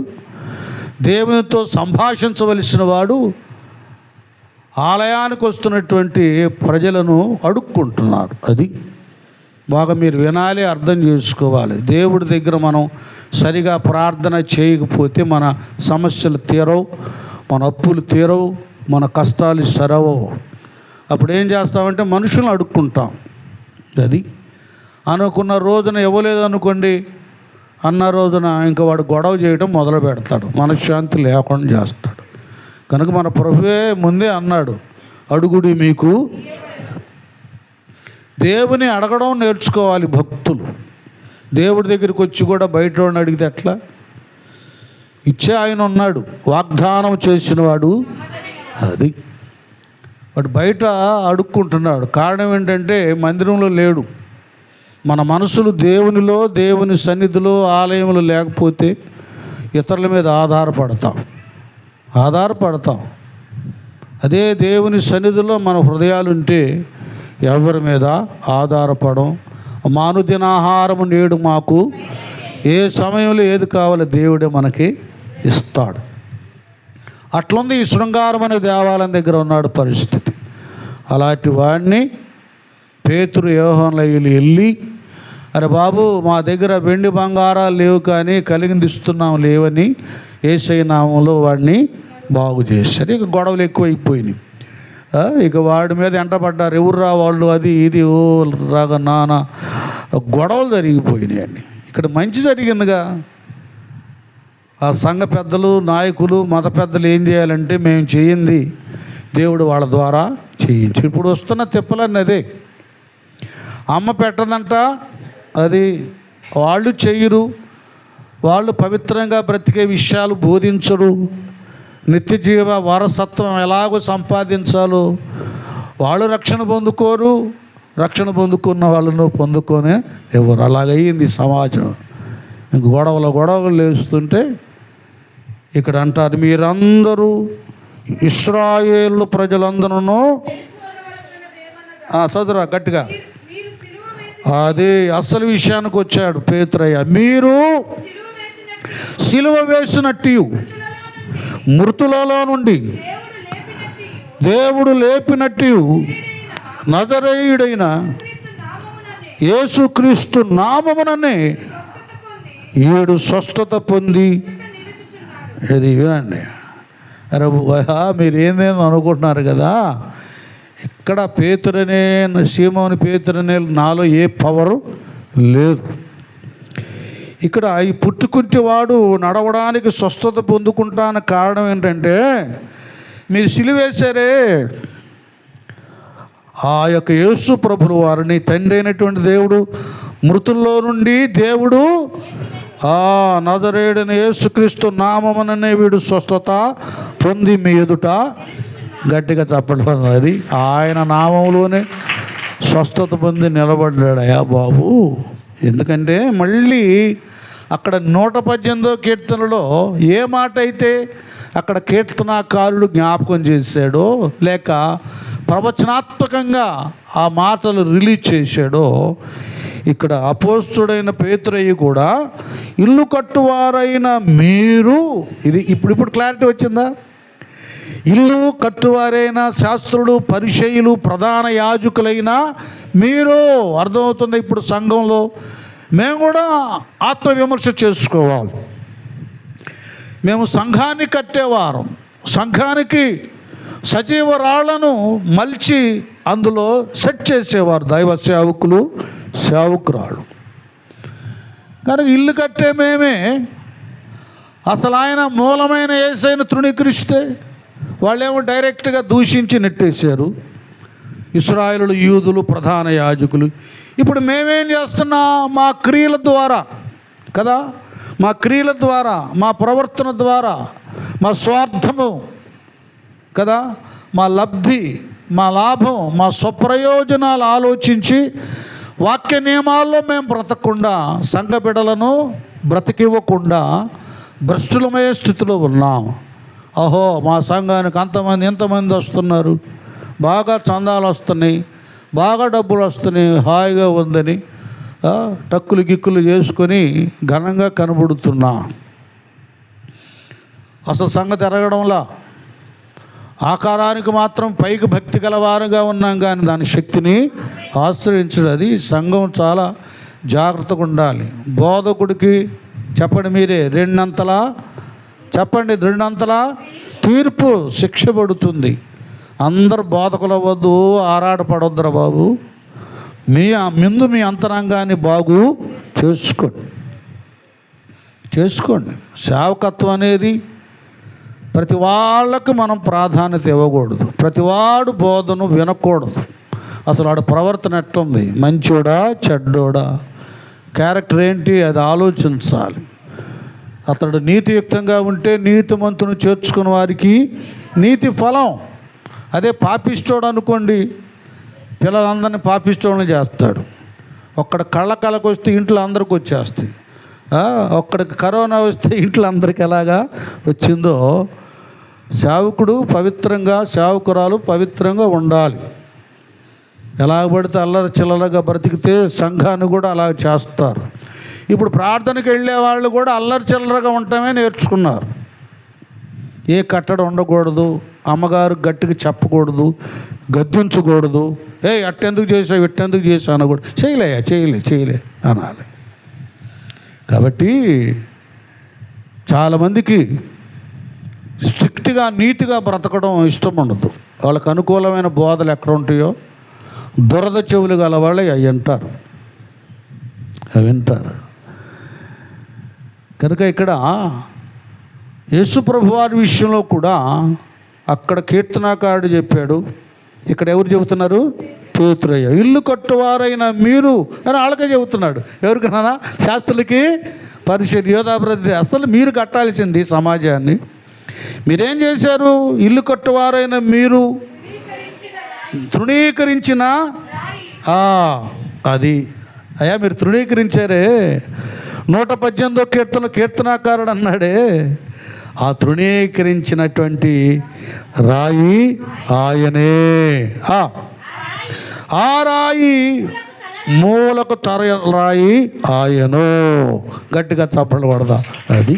S1: దేవునితో సంభాషించవలసిన వాడు ఆలయానికి వస్తున్నటువంటి ప్రజలను అడుక్కుంటున్నాడు. అది బాగా మీరు వినాలి, అర్థం చేసుకోవాలి. దేవుడి దగ్గర మనం సరిగా ప్రార్థన చేయకపోతే మన సమస్యలు తీరవు, మన అప్పులు తీరవు, మన కష్టాలు సరవవు. అప్పుడు ఏం చేస్తామంటే మనుషులను అడుక్కుంటాం. అది అనుకున్న రోజున ఇవ్వలేదు అనుకోండి, అన్న రోజున ఇంకా వాడు గొడవ చేయడం మొదలు పెడతాడు, మనశ్శాంతి లేకుండా చేస్తాడు. కనుక మన ప్రభువే ముందే అన్నాడు, అడుగుడి మీకు. దేవుని అడగడం నేర్చుకోవాలి భక్తులు. దేవుడి దగ్గరికి వచ్చి కూడా బయట వాడిని అడిగితే ఎట్లా? ఇచ్చే ఆయన ఉన్నాడు, వాగ్దానం చేసినవాడు. అది వాడు బయట అడుక్కుంటున్నాడు. కారణం ఏంటంటే మందిరంలో లేడు. మన మనసులు దేవునిలో, దేవుని సన్నిధిలో, ఆలయంలో లేకపోతే ఇతరుల మీద ఆధారపడతాం. అదే దేవుని సన్నిధిలో మన హృదయాలు ఉంటే ఎవరి మీద ఆధారపడం. మానుదినాహారము నేడు మాకు, ఏ సమయంలో ఏది కావాలో దేవుడే మనకి ఇస్తాడు. అట్లుంది ఈ శృంగారం అనే దేవాలయం దగ్గర ఉన్నాడు పరిస్థితి. అలాంటి వాడిని పేతురు, యోహానులు వెళ్ళి, అరే బాబు, మా దగ్గర వెండి బంగారాలు లేవు కానీ కలిగింది ఇస్తున్నాం లేవని యేసయ్య నామంలో వాడిని బాగు చేశారు. ఇక గొడవలు ఎక్కువైపోయినాయి. ఇక వాడి మీద ఎంటపడ్డారు, ఎవర్రా వాళ్ళు, అది ఇది ఓ రాగా నానా గొడవలు జరిగిపోయినాయండి. ఇక్కడ మంచి జరిగిందిగా. ఆ సంఘ పెద్దలు, నాయకులు, మత పెద్దలు ఏం చేయాలంటే మేము చేయింది దేవుడు వాళ్ళ ద్వారా చేయించు. ఇప్పుడు వస్తున్న తిప్పలన్నీ అదే. అమ్మ పెట్టదంట, అది వాళ్ళు చెయ్యరు, వాళ్ళు పవిత్రంగా బ్రతికే విషయాలు బోధించరు, నిత్య జీవ వారసత్వం ఎలాగో సంపాదించాలో వాళ్ళు రక్షణ పొందుకోరు, రక్షణ పొందుకున్న వాళ్ళను పొందుకొనే ఎవరు. అలాగయ్యింది సమాజం. ఇంక గొడవలు లేస్తుంటే ఇక్కడ అంటారు, మీరందరూ ఇశ్రాయేలు ప్రజలందరూ చదువురా గట్టిగా. అది అసలు విషయానికి వచ్చాడు పేతురయ్య. మీరు సిలువ వేసినట్టు మృతులలో నుండి దేవుడు లేపినట్టు నజరేయుడైన యేసుక్రీస్తు నామముననే ఈడు స్వస్థత పొంది. ఇది వినండి. అరే మీరు ఏందేదో అనుకుంటున్నారు కదా, ఇక్కడ పేతురనే సీమోని పేతురనే నాలో ఏ పవరు లేదు. ఇక్కడ ఈ పుట్టుకుంటే వాడు నడవడానికి స్వస్థత పొందుకుంటాన కారణం ఏంటంటే, మీరు సిలువేశారే ఆ యొక్క యేసు ప్రభువు వారిని తండ్రి అయినటువంటి దేవుడు మృతుల్లో నుండి దేవుడు నజరేయుడైన యేసుక్రీస్తు నామముననే వీడు స్వస్థత పొంది మీ ఎదుట గట్టిగా చెప్పడం. అది ఆయన నామంలోనే స్వస్థత పొంది నిలబడ్డాడయా బాబు. ఎందుకంటే మళ్ళీ అక్కడ 118వ కీర్తనలో ఏ మాట అయితే అక్కడ కీర్తనాకారుడు జ్ఞాపకం చేశాడో, లేక ప్రవచనాత్మకంగా ఆ మాటలు రిలీజ్ చేశాడో, ఇక్కడ అపోస్తుడైన పేతురయ్య కూడా ఇల్లు కట్టువారైన మీరు, ఇది ఇప్పుడు క్లారిటీ వచ్చిందా? ఇల్లు కట్టువారైన శాస్త్రులు, పరిచయులు, ప్రధాన యాజకులైన మీరు, అర్థమవుతుంది. ఇప్పుడు సంఘంలో మేము కూడా ఆత్మవిమర్శ చేసుకోవాలి. మేము సంఘాన్ని కట్టేవారం, సంఘానికి సజీవ రాళ్లను మలిచి అందులో సెట్ చేసేవారు దైవ సేవకులు, సేవకురాళ్ళు. కనుక ఇల్లు కట్టే మేమే అసలు ఆయన మూలమైన యేసయ్యను తృణీకరిస్తే వాళ్ళేమో డైరెక్ట్గా దూషించి నెట్టేశారు ఇశ్రాయేలు, యూదులు, ప్రధాన యాజకులు. ఇప్పుడు మేమేం చేస్తున్నాం? మా క్రియల ద్వారా కదా, మా క్రియల ద్వారా, మా ప్రవర్తన ద్వారా, మా స్వార్థము కదా, మా లబ్ధి, మా లాభం, మా స్వప్రయోజనాలు ఆలోచించి వాక్య నియమాల్లో మేము బ్రతకకుండా, సంఘ బిడ్డలను బ్రతికివ్వకుండా భ్రష్టులమయ్యే స్థితిలో ఉన్నాం. అహో మా సంఘానికి అంతమంది ఎంతమంది వస్తున్నారు, బాగా చందాలు వస్తున్నాయి, బాగా డబ్బులు వస్తున్నాయి, హాయిగా ఉందని టక్కులు గిక్కులు చేసుకొని ఘనంగా కనబడుతున్నా. అసలు సంగతి ఎరగడంలా ఆకారానికి మాత్రం పైకి భక్తి గలవారుగా ఉన్నాం, కానీ దాని శక్తిని ఆశ్రయించడం. అది సంఘం చాలా జాగ్రత్తగా ఉండాలి. బోధకుడికి చెప్పండి మీరే, రెండంతలా చెప్పండి, రెండంతలా తీర్పు, శిక్ష పడుతుంది. అందరు బోధకులు అవ్వద్దు, ఆరాటపడొద్దురా బాబు. ముందు మీ అంతరంగాన్ని బాగు చేసుకోండి. సేవకత్వం అనేది ప్రతి వాళ్ళకు మనం ప్రాధాన్యత ఇవ్వకూడదు, ప్రతివాడు బోధను వినకూడదు. అసలు వాడు ప్రవర్తన ఎట్లుంది, మంచోడా చెడ్డోడా, క్యారెక్టర్ ఏంటి, అది ఆలోచించాలి. అతడు నీతియుక్తంగా ఉంటే నీతిమంతును చేర్చుకున్న వారికి నీతి ఫలం. అదే పాపిస్తోడు అనుకోండి, పిల్లలందరినీ పాపిస్తోళ్ళని చేస్తాడు. ఒక్కడ కళ్ళకు వస్తే ఇంట్లో అందరికి వచ్చేస్తాయి, ఒక్కడికి కరోనా వస్తే ఇంట్లో అందరికి ఎలాగా వచ్చిందో, సేవకుడు పవిత్రంగా, సేవకురాలు పవిత్రంగా ఉండాలి. ఎలాగ పడితే అల్లరి చిల్లరగా బ్రతికితే సంఘాన్ని కూడా అలా చేస్తారు. ఇప్పుడు ప్రార్థనకి వెళ్ళే వాళ్ళు కూడా అల్లరి చిల్లరగా ఉండటమే నేర్చుకున్నారు. ఏ కట్టడం ఉండకూడదు, అమ్మగారు గట్టిగా చెప్పకూడదు, గద్దించకూడదు. అట్టెందుకు చేసావు, ఇట్టెందుకు చేసావు అనకూడదు. చేయలే అనాలి. కాబట్టి చాలామందికి స్ట్రిక్ట్గా నీతిగా బ్రతకడం ఇష్టం ఉండదు. వాళ్ళకు అనుకూలమైన బోధలు ఎక్కడ ఉంటాయో దురద చెవులు గల వాళ్ళు అవి వింటారు, కనుక ఇక్కడ యేసుప్రభు వారి విషయంలో కూడా అక్కడ కీర్తనాకారుడు చెప్పాడు, ఇక్కడ ఎవరు చెబుతున్నారు? పేతురయ్య. ఇల్లు కట్టువారైన మీరు అని వాళ్ళకే చెబుతున్నాడు. ఎవరికన్నా? శాస్త్రులకి, పరిషత్, యోధాప్రతి. అసలు మీరు కట్టాల్సింది సమాజాన్ని. మీరేం చేశారు? ఇల్లు కట్టువారైన మీరు తృణీకరించిన అది అయ్యా మీరు తృణీకరించారే. 118వ కీర్తనాకారుడు అన్నాడే, ఆ తృణీకరించినటువంటి రాయి ఆయనే. ఆ రాయి మూలకు రాయి ఆయను. గట్టిగా చప్పట్లు కొడదా. అది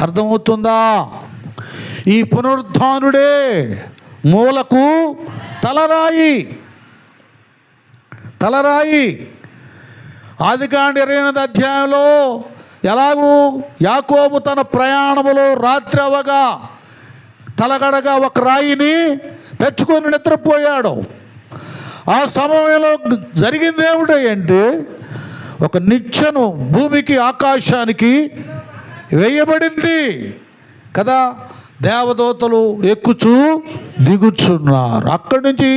S1: అర్థమవుతుందా? ఈ పునరుద్ధానుడే మూలకు తలరాయి. ఆదికాండ 28వ అధ్యాయంలో ఎలాగూ యాకోబు తన ప్రయాణములో రాత్రి అవగా తలగడగా ఒక రాయిని పెట్టుకొని నిద్రపోయాడు. ఆ సమయంలో జరిగింది ఏమిటంటే, ఒక నిచ్చెను భూమికి ఆకాశానికి వేయబడింది కదా. దేవదూతలు ఎక్కుచూ దిగుచున్నారు. అక్కడి నుంచి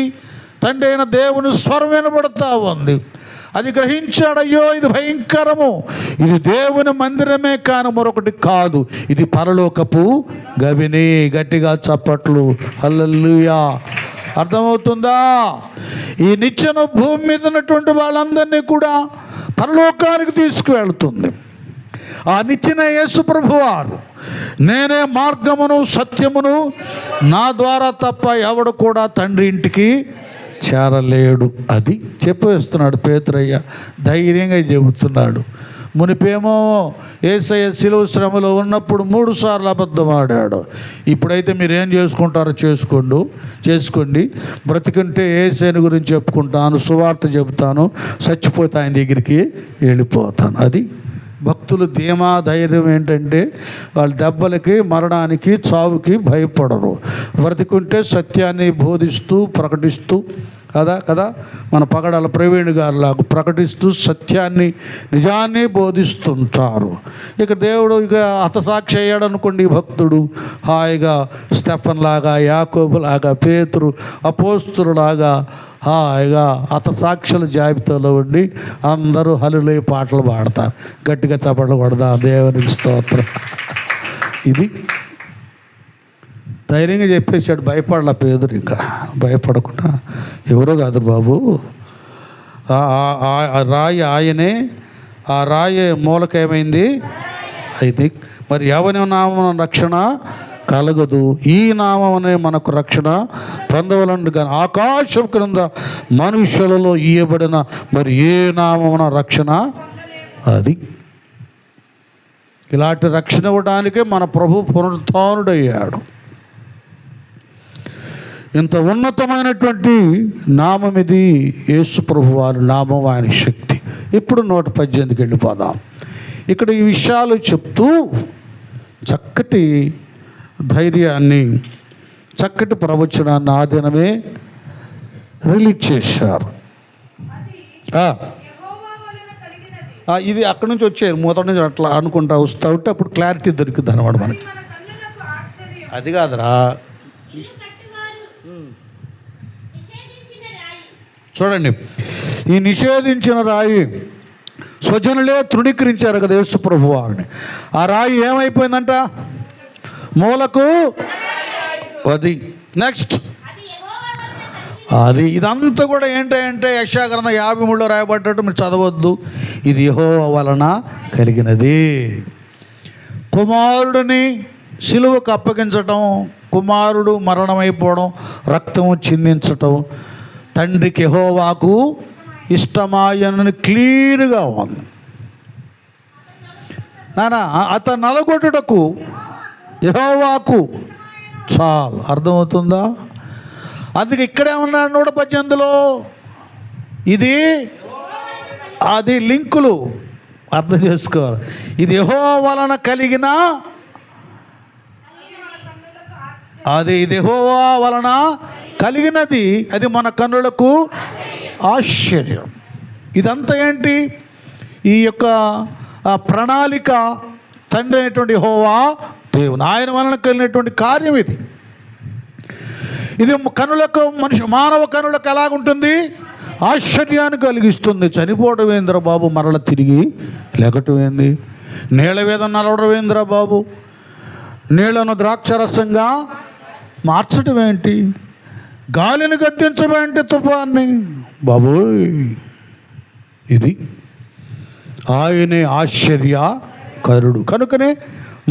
S1: తండ్రి అయిన దేవుని స్వరం వినబడుతూ ఉంది. అది గ్రహించాడు, అయ్యో ఇది భయంకరము, ఇది దేవుని మందిరమే కాని మరొకటి కాదు, ఇది పరలోకపు గవిని. గట్టిగా చప్పట్లు, హల్లెలూయా. అర్థమవుతుందా? ఈ నిచ్చెన భూమి మీద ఉన్నటువంటి వాళ్ళందరినీ కూడా పరలోకానికి తీసుకువెళ్తుంది. ఆ నిచ్చెన యేసు ప్రభువారు, నేనే మార్గమును సత్యమును, నా ద్వారా తప్ప ఎవడు కూడా తండ్రి ఇంటికి చేరలేడు. అది చెప్పేస్తున్నాడు పేతురయ్య, ధైర్యంగా చెబుతున్నాడు. మునిపేమో యేసయ్య శిలువ శ్రమలో ఉన్నప్పుడు 3 సార్లు అబద్ధం ఆడాడు. ఇప్పుడైతే మీరు ఏం చేసుకుంటారో చేసుకోండి. బ్రతికుంటే యేసయ్యని గురించి చెప్పుకుంటాను, సువార్త చెబుతాను, చచ్చిపోతే ఆయన దగ్గరికి వెళ్ళిపోతాను. అది భక్తులు ధీమా ధైర్యం ఏంటంటే, వాళ్ళ దెబ్బలకి, మరణానికి, చావుకి భయపడరు. బ్రతికుంటే సత్యాన్ని బోధిస్తూ ప్రకటిస్తూ కదా మన పగడాల ప్రవీణ్ గారిలాగా ప్రకటిస్తూ సత్యాన్ని, నిజాన్ని బోధిస్తుంటారు. ఇక దేవుడు హతసాక్షి అయ్యాడు అనుకోండి, భక్తుడు హాయిగా స్టెఫన్ లాగా, యాకోబు లాగా, పేతురు అపోస్తులులాగా హాయిగా హతసాక్షుల జాబితాలో ఉండి అందరూ హల్లెలూయా పాటలు పాడతారు. గట్టిగా చప్పట్లు కొడదా, దేవునికి స్తోత్రం. ఇది ధైర్యంగా చెప్పేశాడు, భయపడలా పేదరు. ఇంకా భయపడకుండా, ఎవరో కాదు బాబు, రాయి ఆయనే, ఆ రాయి మూలకేమైంది అయితే. మరి ఎవరి నామం రక్షణ కలగదు, ఈ నామనే మనకు రక్షణ పొందవలను కానీ ఆకాశం క్రింద మనుషులలో ఇయ్యబడిన మరి ఏ నామమున రక్షణ. అది ఇలాంటి రక్షణ ఇవ్వడానికే మన ప్రభు పునరుత్థానుడయ్యాడు. ఇంత ఉన్నతమైనటువంటి నామం ఇది యేసు ప్రభు వారి నామం, ఆయన శక్తి. ఇప్పుడు 118కి వెళ్ళిపోదాం. ఇక్కడ ఈ విషయాలు చెప్తూ చక్కటి ధైర్యాన్ని, చక్కటి ప్రవచనాన్ని ఆ దినమే రిలీజ్ చేశారు. ఇది అక్కడి నుంచి వచ్చారు, మొదటి నుంచి అట్లా అనుకుంటా వస్తూ ఉంటే అప్పుడు క్లారిటీ దొరికింది అనమాట మనకి. అది కాదురా, చూడండి, ఈ నిషేధించిన రాయి స్వజనులే తృణీకరించారు కదా యేసు ప్రభు వారిని. ఆ రాయి ఏమైపోయిందంట? మూలకు. అది నెక్స్ట్ అది ఇదంతా కూడా ఏంటంటే యెషయా గ్రంథం 53లో రాయబడ్డట్టు మీరు చదవద్దు. ఇది యెహోవా వలన కలిగినది. కుమారుడిని సిలువకు అప్పగించటం, కుమారుడు మరణమైపోవడం, రక్తము చిందించటం తండ్రికి యెహోవాకు ఇష్టమాయనని క్లియర్గా ఉంది. నానా అతను నలగొట్టుటకు యెహోవాకు చాలు. అర్థమవుతుందా? అందుకే ఇక్కడే ఉన్నాడు 118లో. ఇది అది లింకులు అర్థం చేసుకోవాలి. ఇది యెహోవా వలన కలిగిన అది యెహోవా వలన కలిగినది, అది మన కన్నులకు ఆశ్చర్యం. ఇదంతా ఏంటి? ఈ యొక్క ప్రణాళిక తండ్రి అయినటువంటి యెహోవా దేవుని, ఆయన వలన కలిగినటువంటి కార్యం ఇది. ఇది కనులకు మానవ కనులకు ఎలాగుంటుంది? ఆశ్చర్యాన్ని కలిగిస్తుంది. చనిపోవడం ఏందిరా బాబు, మరల తిరిగి లేకటం ఏంది? నీళ్ళ మీద నలవడం ఏందిరా బాబు, నీళ్లను ద్రాక్షరసంగా మార్చడం ఏంటి? గాలిని గద్దించడం ఏంటి? తుఫాన్ని బాబోయ్. ఇది ఆయనే ఆశ్చర్యకరుడు. కనుకనే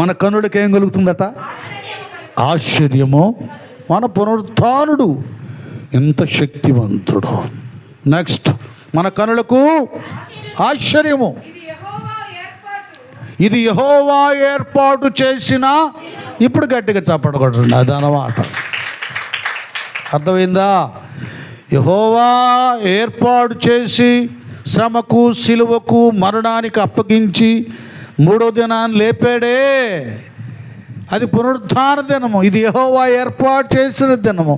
S1: మన కనులకు ఏం కలుగుతుందట? ఆశ్చర్యము. మన పునరుత్థానుడు ఎంత శక్తివంతుడు. నెక్స్ట్, మన కనులకు ఆశ్చర్యము. ఇది యెహోవా ఏర్పాటు చేసిన, ఇప్పుడు గట్టిగా చప్పట్లు కొట్టండి, అదనమాట. అర్థమైందా? యెహోవా ఏర్పాటు చేసి శ్రమకు, సిలువకు, మరణానికి అప్పగించి మూడో దినాన్ని లేపాడే, అది పునరుద్ధాన దినము. ఇది యెహోవా ఏర్పాటు చేసిన దినము.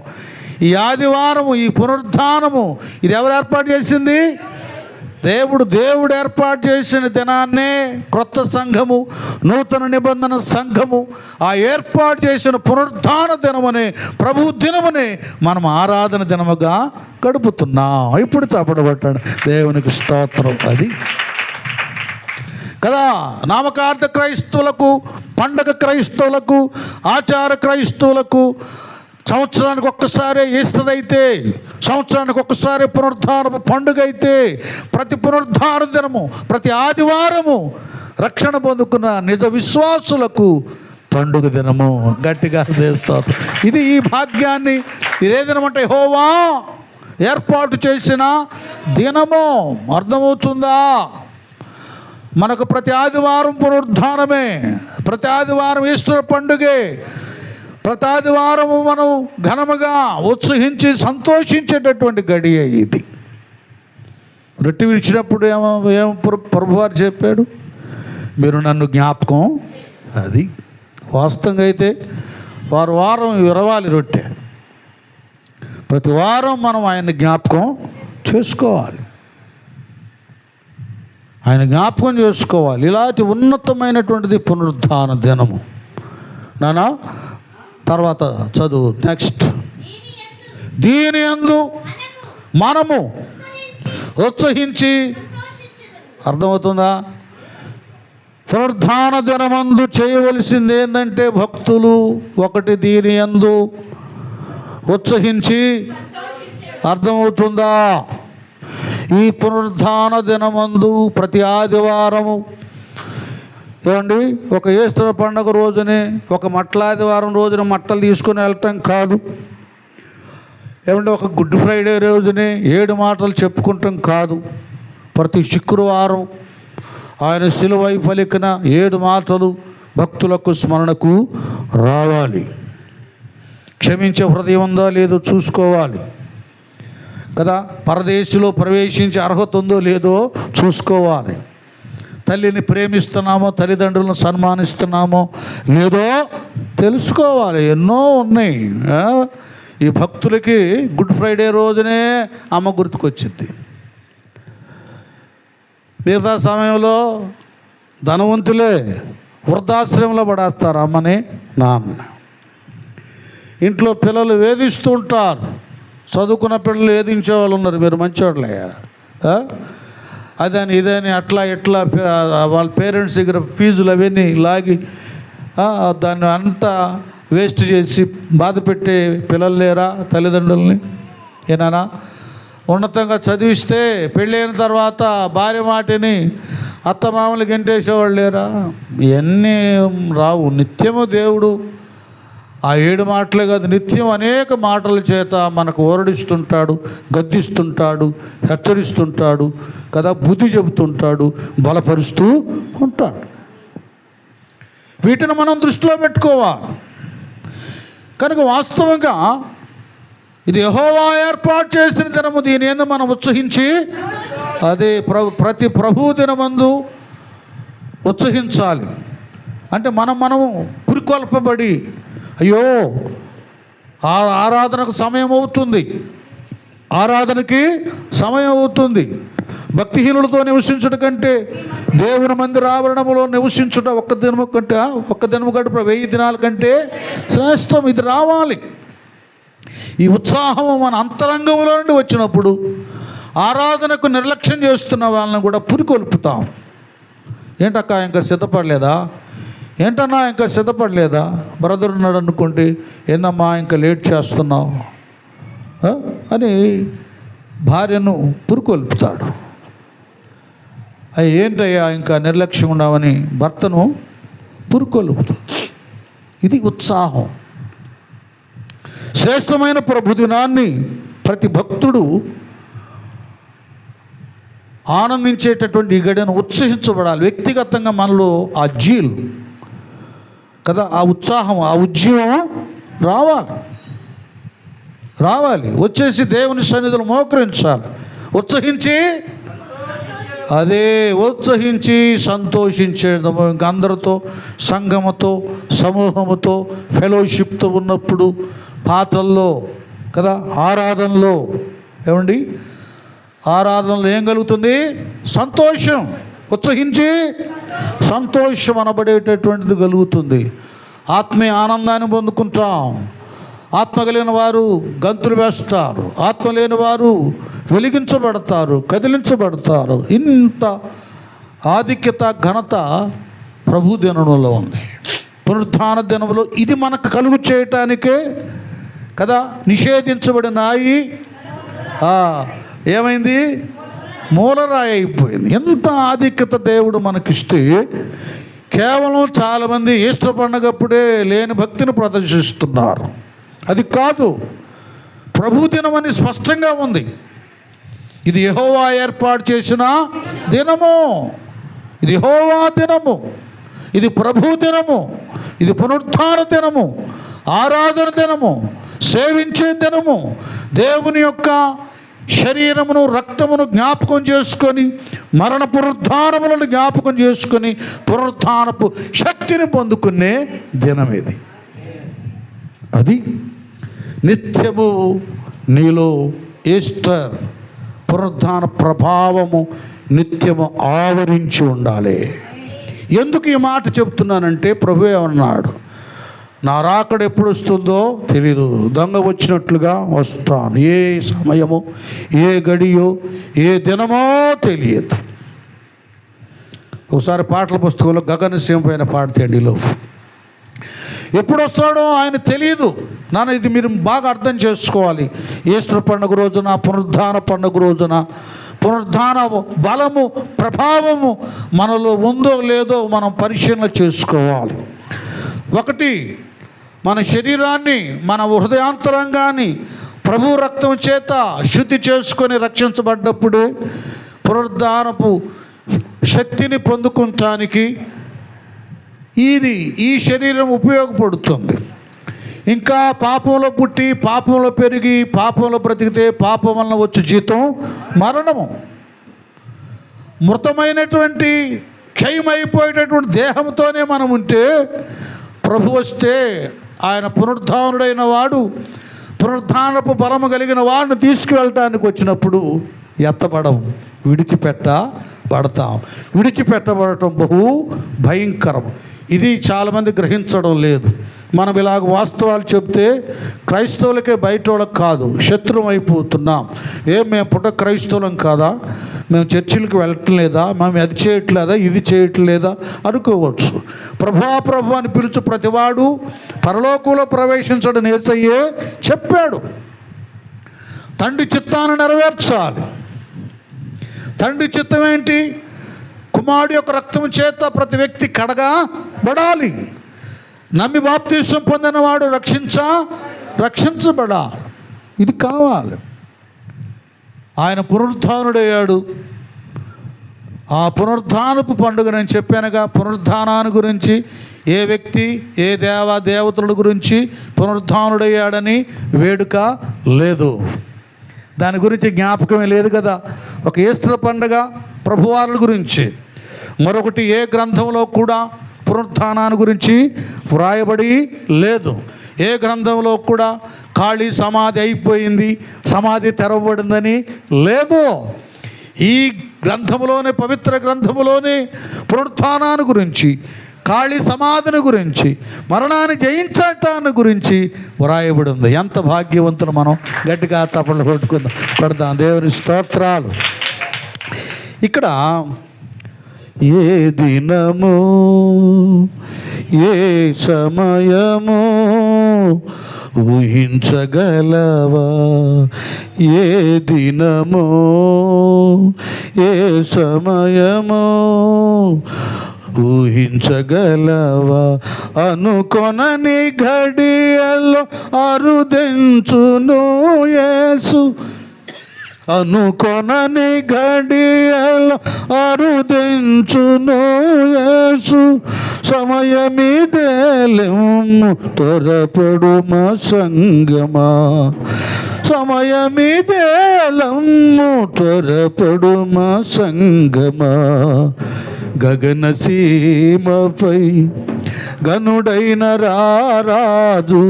S1: ఈ ఆదివారము, ఈ పునరుద్ధానము, ఇది ఎవరు ఏర్పాటు చేసింది? దేవుడు ఏర్పాటు చేసిన దినాన్నే క్రొత్త సంఘము, నూతన నిబంధన సంఘము, ఆ ఏర్పాటు చేసిన పునరుద్ధాన దినమనే, ప్రభు దినమనే మనం ఆరాధన దినముగా గడుపుతున్నాం. ఇప్పుడు చప్పడబట్టాడు, దేవునికి స్తోత్రం. అది కదా నామకార్థ క్రైస్తవులకు, పండగ క్రైస్తవులకు, ఆచార క్రైస్తవులకు సంవత్సరానికి ఒక్కసారి ఈస్టర్ అయితే, సంవత్సరానికి ఒక్కసారి పునరుద్ధాన పండుగ అయితే, ప్రతి పునరుద్ధాన దినము, ప్రతి ఆదివారము రక్షణ పొందుకున్న నిజ విశ్వాసులకు పండుగ దినము. గట్టిగా చేస్తారు. ఇది ఈ భాగ్యాన్ని, ఇదే దినమంటే యెహోవా ఏర్పాటు చేసిన దినము. అర్థమవుతుందా? మనకు ప్రతి ఆదివారం పునరుద్ధానమే, ప్రతి ఆదివారం ఈస్టర్ పండుగే, ప్రతి ఆదివారము మనం ఘనముగా ఉత్సహించి సంతోషించేటటువంటి గడియ ఇది. రొట్టె విడిచినప్పుడు ఏమో ప్రభువారు చెప్పాడు, మీరు నన్ను జ్ఞాపకం. అది వాస్తవంగా అయితే వారం విరవాలి రొట్టె. ప్రతి వారం మనం ఆయన్ని జ్ఞాపకం చేసుకోవాలి, ఆయన జ్ఞాపకం చేసుకోవాలి. ఇలాంటి ఉన్నతమైనటువంటిది పునరుద్ధాన దినము. నానా తర్వాత చదువు. నెక్స్ట్, దీని యందు మనము ఉత్సహించి, అర్థమవుతుందా? పునరుద్ధాన దినమందు చేయవలసింది ఏంటంటే భక్తులు, ఒకటి దీని యందు ఉత్సహించి, అర్థమవుతుందా? ఈ పునరుద్ధాన దినమందు ప్రతి ఆదివారము, ఏమండి, ఒక ఈస్టర్ పండుగ రోజునే, ఒక మట్టలాదివారం రోజున మట్టలు తీసుకుని వెళ్ళటం కాదు. ఏమంటే ఒక గుడ్ ఫ్రైడే రోజునే 7 మాటలు చెప్పుకుంటాం కాదు. ప్రతి శుక్రవారం ఆయన శిలువై పలికిన 7 మాటలు భక్తులకు స్మరణకు రావాలి. క్షమించే హృదయం ఉందో లేదో చూసుకోవాలి కదా. పరదేశంలో ప్రవేశించే అర్హత ఉందో లేదో చూసుకోవాలి. తల్లిని ప్రేమిస్తున్నామో, తల్లిదండ్రులను సన్మానిస్తున్నామో లేదో తెలుసుకోవాలి. ఎన్నో ఉన్నాయి. ఈ భక్తులకి గుడ్ ఫ్రైడే రోజునే అమ్మ గుర్తుకొచ్చింది. మిగతా సమయంలో ధనవంతులే వృద్ధాశ్రమంలో పడేస్తారు అమ్మని, నాన్న. ఇంట్లో పిల్లలు వేధిస్తూ ఉంటారు. చదువుకున్న పిల్లలు వేధించే వాళ్ళు ఉన్నారు. మీరు మంచివాళ్ళే, అదని ఇదని అట్లా ఇట్లా వాళ్ళ పేరెంట్స్ దగ్గర ఫీజులు అవన్నీ లాగి దాన్ని అంతా వేస్ట్ చేసి బాధ పెట్టే పిల్లలు లేరా తల్లిదండ్రుల్ని? ఏనా ఉన్నతంగా చదివిస్తే పెళ్ళైన తర్వాత భార్య మాటని అత్తమామలు గెంటేసేవాళ్ళు లేరా? ఇవన్నీ రావు. నిత్యము దేవుడు ఆ 7 మాటలే కాదు, నిత్యం అనేక మాటల చేత మనకు ఓరడిస్తుంటాడు, గద్దిస్తుంటాడు, హెచ్చరిస్తుంటాడు కదా, బుద్ధి చెబుతుంటాడు, బలపరుస్తూ ఉంటాడు. వీటిని మనం దృష్టిలో పెట్టుకోవాలి. కనుక వాస్తవంగా ఇది యెహోవా ఏర్పాటు చేసిన దినము, దీని యందు మనం ఉత్సహించి, అదే ప్రతి ప్రభు దినమందు ఉత్సహించాలి. అంటే మనము పురికొల్పబడి, అయ్యో ఆరాధనకు సమయం అవుతుంది, ఆరాధనకి సమయం అవుతుంది. భక్తిహీనులతో నివసించుట కంటే దేవుని మందిర ఆవరణములో నివసించుట ఒక్క దినము గడుపు 1000 దినాల కంటే శ్రేష్టం. ఇది రావాలి. ఈ ఉత్సాహం మన అంతరంగంలో నుండి వచ్చినప్పుడు ఆరాధనకు నిర్లక్ష్యం చేస్తున్న వాళ్ళని కూడా పురికొల్పుతాం. ఏంటక్క ఇంకా సిద్ధపడలేదా, ఏంటన్నా ఇంకా సిద్ధపడలేదా, బ్రదర్ ఉన్నాడు అనుకోండి, ఏందమ్మా ఇంకా లేట్ చేస్తున్నావు అని భార్యను పురికొల్పుతాడు. ఏంటయ్యా ఇంకా నిర్లక్ష్యం ఉన్నావని భర్తను పురికొల్పుతాడు. ఇది ఉత్సాహం. శ్రేష్టమైన ప్రభుదినాన్ని ప్రతి భక్తుడు ఆనందించేటటువంటి ఈ గడియను ఉత్సహించబడాలి. వ్యక్తిగతంగా మనలో ఆ జీల్ కదా, ఆ ఉత్సాహం, ఆ ఉద్యమం రావాలి. వచ్చేసి దేవుని సన్నిధిలో మోకరించాలి. ఉత్సహించి సంతోషించేదము. ఇంక అందరితో, సంఘముతో, సమూహముతో, ఫెలోషిప్తో ఉన్నప్పుడు, పాటల్లో కదా, ఆరాధనలో ఆరాధనలో ఏం కలుగుతుంది? సంతోషం. ఉత్సహించి సంతోషం అనబడేటటువంటిది కలుగుతుంది. ఆత్మీయ ఆనందాన్ని పొందుకుంటాం. ఆత్మ కలిగిన వారు గంతులు వేస్తారు, ఆత్మ లేని వారు వెలిగించబడతారు, కదిలించబడతారు. ఇంత ఆధిక్యత, ఘనత ప్రభు దినంలో ఉంది. పునరుత్థాన దినంలో ఇది మనకు కలుగు చేయటానికే కదా నిషేధించబడినాయి. ఏమైంది? మూలరాయి అయిపోయింది. ఎంత ఆధిక్యత దేవుడు మనకిస్తే కేవలం చాలామంది ఈస్టర్ పండగప్పుడే లేని భక్తిని ప్రదర్శిస్తున్నారు. అది కాదు, ప్రభు దినమని స్పష్టంగా ఉంది. ఇది యెహోవా ఏర్పాటు చేసిన దినము, ఇది యెహోవా దినము, ఇది ప్రభు దినము, ఇది పునరుత్థాన దినము, ఆరాధన దినము, సేవించే దినము. దేవుని యొక్క శరీరమును, రక్తమును జ్ఞాపకం చేసుకొని, మరణ పునరుద్ధానములను జ్ఞాపకం చేసుకొని, పునరుద్ధానపు శక్తిని పొందుకునే దినం ఇది. అది నిత్యము నీలో ఈస్టర్ పునరుద్ధాన ప్రభావము నిత్యము ఆవరించి ఉండాలి. ఎందుకు ఈ మాట చెప్తున్నానంటే, ప్రభువే అన్నాడు, నా రాకడ ఎప్పుడు వస్తుందో తెలీదు, దొంగ వచ్చినట్లుగా వస్తాను. ఏ సమయమో, ఏ గడియో, ఏ దినమో తెలియదు. ఒకసారి పాటల పుస్తకంలో గగనసీమ పైన పాడితేండిలో ఎప్పుడు వస్తాడో ఆయన తెలియదు. నాన్న, ఇది మీరు బాగా అర్థం చేసుకోవాలి. ఈస్టర్ పండుగ రోజున, పునరుద్ధాన పండుగ రోజున, పునరుద్ధాన బలము, ప్రభావము మనలో ఉందో లేదో మనం పరిశీలన చేసుకోవాలి. ఒకటి, మన శరీరాన్ని, మన హృదయాంతరంగాన్ని ప్రభు రక్తం చేత శుద్ధి చేసుకొని రక్షించబడ్డప్పుడే పునరుద్ధానపు శక్తిని పొందుకోవటానికి ఈ శరీరం ఉపయోగపడుతుంది. ఇంకా పాపంలో పుట్టి, పాపంలో పెరిగి, పాపంలో బ్రతికితే పాపం వలన వచ్చే జీతం మరణము. మృతమైనటువంటి, క్షయమైపోయేటటువంటి దేహంతోనే మనం ఉంటే, ప్రభు వస్తే ఆయన పునరుద్ధానుడైన వాడు, పునరుద్ధానపు బలము కలిగిన వాడిని తీసుకువెళ్ళటానికి వచ్చినప్పుడు ఎత్తబడము, విడిచిపెట్టబడతాం. విడిచిపెట్టబడటం బహు భయంకరం. ఇది చాలామంది గ్రహించడం లేదు. మనం ఇలాగ వాస్తవాలు చెప్తే క్రైస్తవులకే, బయట వాళ్ళకి కాదు, శత్రువు అయిపోతున్నాం. మేము పుట్ట క్రైస్తవులం కాదా, మేము చర్చిలకు వెళ్ళటం లేదా, మేము అది చేయట్లేదా, ఇది చేయట్లేదా అనుకోవచ్చు. ప్రభు అని పిలుచు ప్రతివాడు పరలోకంలో ప్రవేశించడం యేసయ్యే చెప్పాడు. తండ్రి చిత్తాన్ని నెరవేర్చాలి. తండ్రి చిత్తం ఏంటి? కుమారుడు యొక్క రక్తం చేత ప్రతి వ్యక్తి కడగబడాలి. నమ్మి బాప్తీసం పొందినవాడు రక్షించబడాలి. ఇది కావాలి. ఆయన పునరుద్ధానుడయ్యాడు. ఆ పునరుద్ధానపు పండుగ నేను చెప్పానుగా, పునరుద్ధానాన్ని గురించి ఏ వ్యక్తి, ఏ దేవతల గురించి పునరుద్ధానుడయ్యాడని వేడుక లేదు, దాని గురించి జ్ఞాపకమే లేదు కదా. ఒక ఈస్టర్ పండుగ ప్రభువారుల గురించి. మరొకటి, ఏ గ్రంథంలో కూడా పునరుత్థానాన్ని గురించి వ్రాయబడి లేదు. ఏ గ్రంథంలో కూడా ఖాళీ సమాధి అయిపోయింది, సమాధి తెరవబడిందని లేదు. ఈ గ్రంథములోనే, పవిత్ర గ్రంథములోనే పునరుత్థానాన్ని గురించి, ఖాళీ సమాధిని గురించి, మరణాన్ని జయించటాన్ని గురించి వ్రాయబడి ఉంది. ఎంత భాగ్యవంతులు మనం! గట్టిగా చప్పట్లు కొడదాం దేవుని స్తోత్రాలు. ఇక్కడ ఏ దినము ఏ సమయము ఊహించగలవా? ఏ దినము ఏ సమయము ఊహించగలవా? అనుకొనని ఘడియలో అరుదించును యేసు, అనుకొనని ఘడియలో అరుదించును యేసు. సమయమిదేలెమ్ము త్వరపడుమా సంగమా, సమయమిదేలెమ్ము త్వరపడుమా సంగమా. గగన సీమపై గనుడైన రారాజు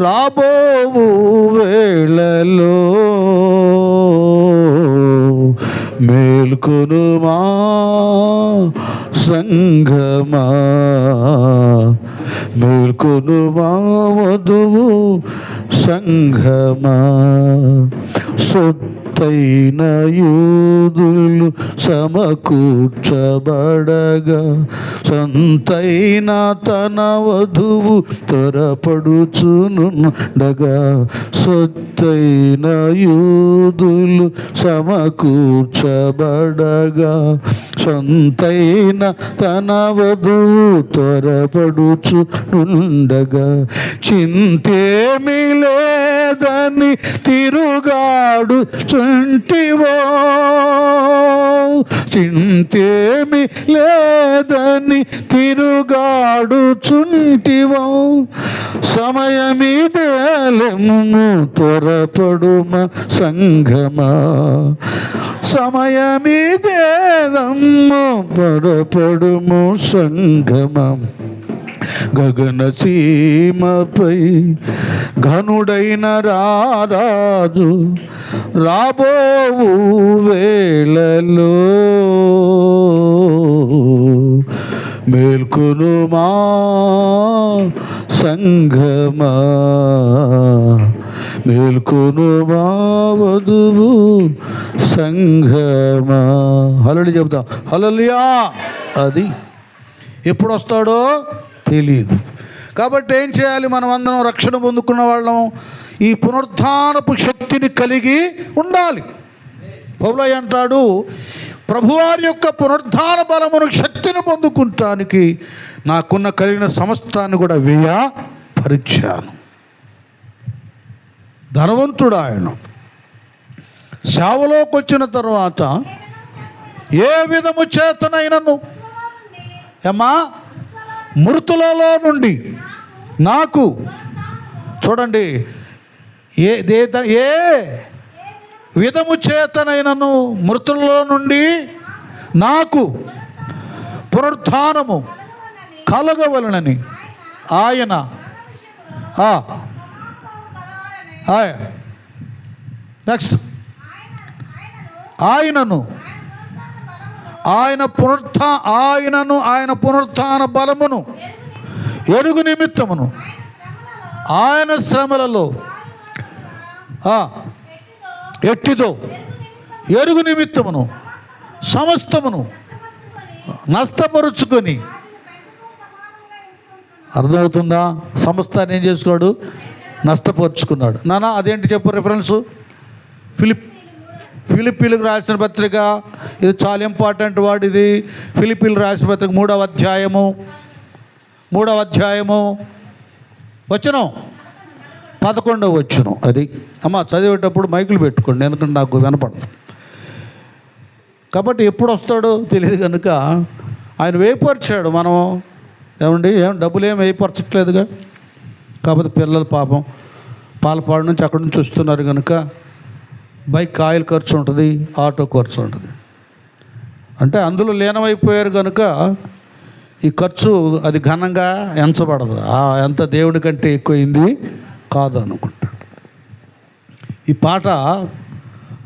S1: రాబోవు వేళలో మేల్కొనుమా సంఘమా, మేల్కొనుమా వధువు సంఘమా. సొత్తైన యూదులు సమకూర్చబడగా సొంతైన తన వధువు త్వరపడుచునుండగా, సొత్తైన యూదులు సమకూర్చబడగా సొంతైన తన వధువు త్వరపడుచునుండగా, చింతేమి లేదని తిరుగాడు చుంటివో, చింతేమి లేదని తిరుగాడు చుంటివో. సమయమిదేలెమ్ము త్వరపడుమా సంఘమా, సమయమిదేలెమ్ము త్వరపడుము సంఘమా. గగన సీమపై ఘనుడైన రారాజు రాబోవు వేళలో మేల్కొనుమా సంఘమా, మేల్కొనుమా వధువు సంఘమా. హల్లెలూయా చెబుతాం. హల్లెలూయా. అది ఎప్పుడు వస్తాడో తెలియదు. కాబట్టి ఏం చేయాలి? మనం అందరం రక్షణ పొందుకున్న వాళ్ళం ఈ పునరుత్థానపు శక్తిని కలిగి ఉండాలి. పౌలు అంటాడు, ప్రభువారి యొక్క పునరుత్థాన బలమును శక్తిని పొందుకుంటానికి నాకున్న కలిగిన సమస్తాన్ని కూడా వ్యయపరిచాను. ధనవంతుడు ఆయన. సేవలోకి వచ్చిన తర్వాత ఏ విధము చేతనైనను ఏమా మృతులలో నుండి నాకు, చూడండి, ఏ విధము చేతనైనను మృతులలో నుండి నాకు పునరుత్థానము కలగవలనని ఆయన నెక్స్ట్ ఆయనను ఆయన పునరుత్థాన బలమును ఎరుగు నిమిత్తమును ఆయన శ్రమలలో ఎట్టిదో ఎరుగు నిమిత్తమును సమస్తమును నష్టపరుచుకొని, అర్థమవుతుందా? సమస్తాన్ని ఏం చేసుకున్నాడు? నష్టపరుచుకున్నాడు. నానా అదేంటి చెప్పు రిఫరెన్సు? ఫిలిప్పీలకు రాసిన పత్రిక, ఇది చాలా ఇంపార్టెంట్ వర్డ్. ఇది ఫిలిప్పీలకు రాసిన పత్రిక 3వ అధ్యాయము వచనం 11వ వచనం. అది అమ్మ చదివేటప్పుడు మైకులు పెట్టుకోండి, ఎందుకంటే నాకు వినపడదు. కాబట్టి ఎప్పుడు వస్తాడో తెలియదు కనుక ఆయన వేయపరిచాడు. మనం డబ్బులు ఏం వేయపరచట్లేదుగా. కాకపోతే పిల్లలు పాపం పాలపాడు నుంచి అక్కడి నుంచి వస్తున్నారు కనుక బైక్ ఆయిల్ ఖర్చు ఉంటుంది, ఆటో ఖర్చు ఉంటుంది. అంటే అందులో లీనమైపోయారు కనుక ఈ ఖర్చు అది ఘనంగా ఎంచబడదు. ఎంత దేవుడి కంటే ఎక్కువైంది కాదు అనుకుంటాడు. ఈ పాట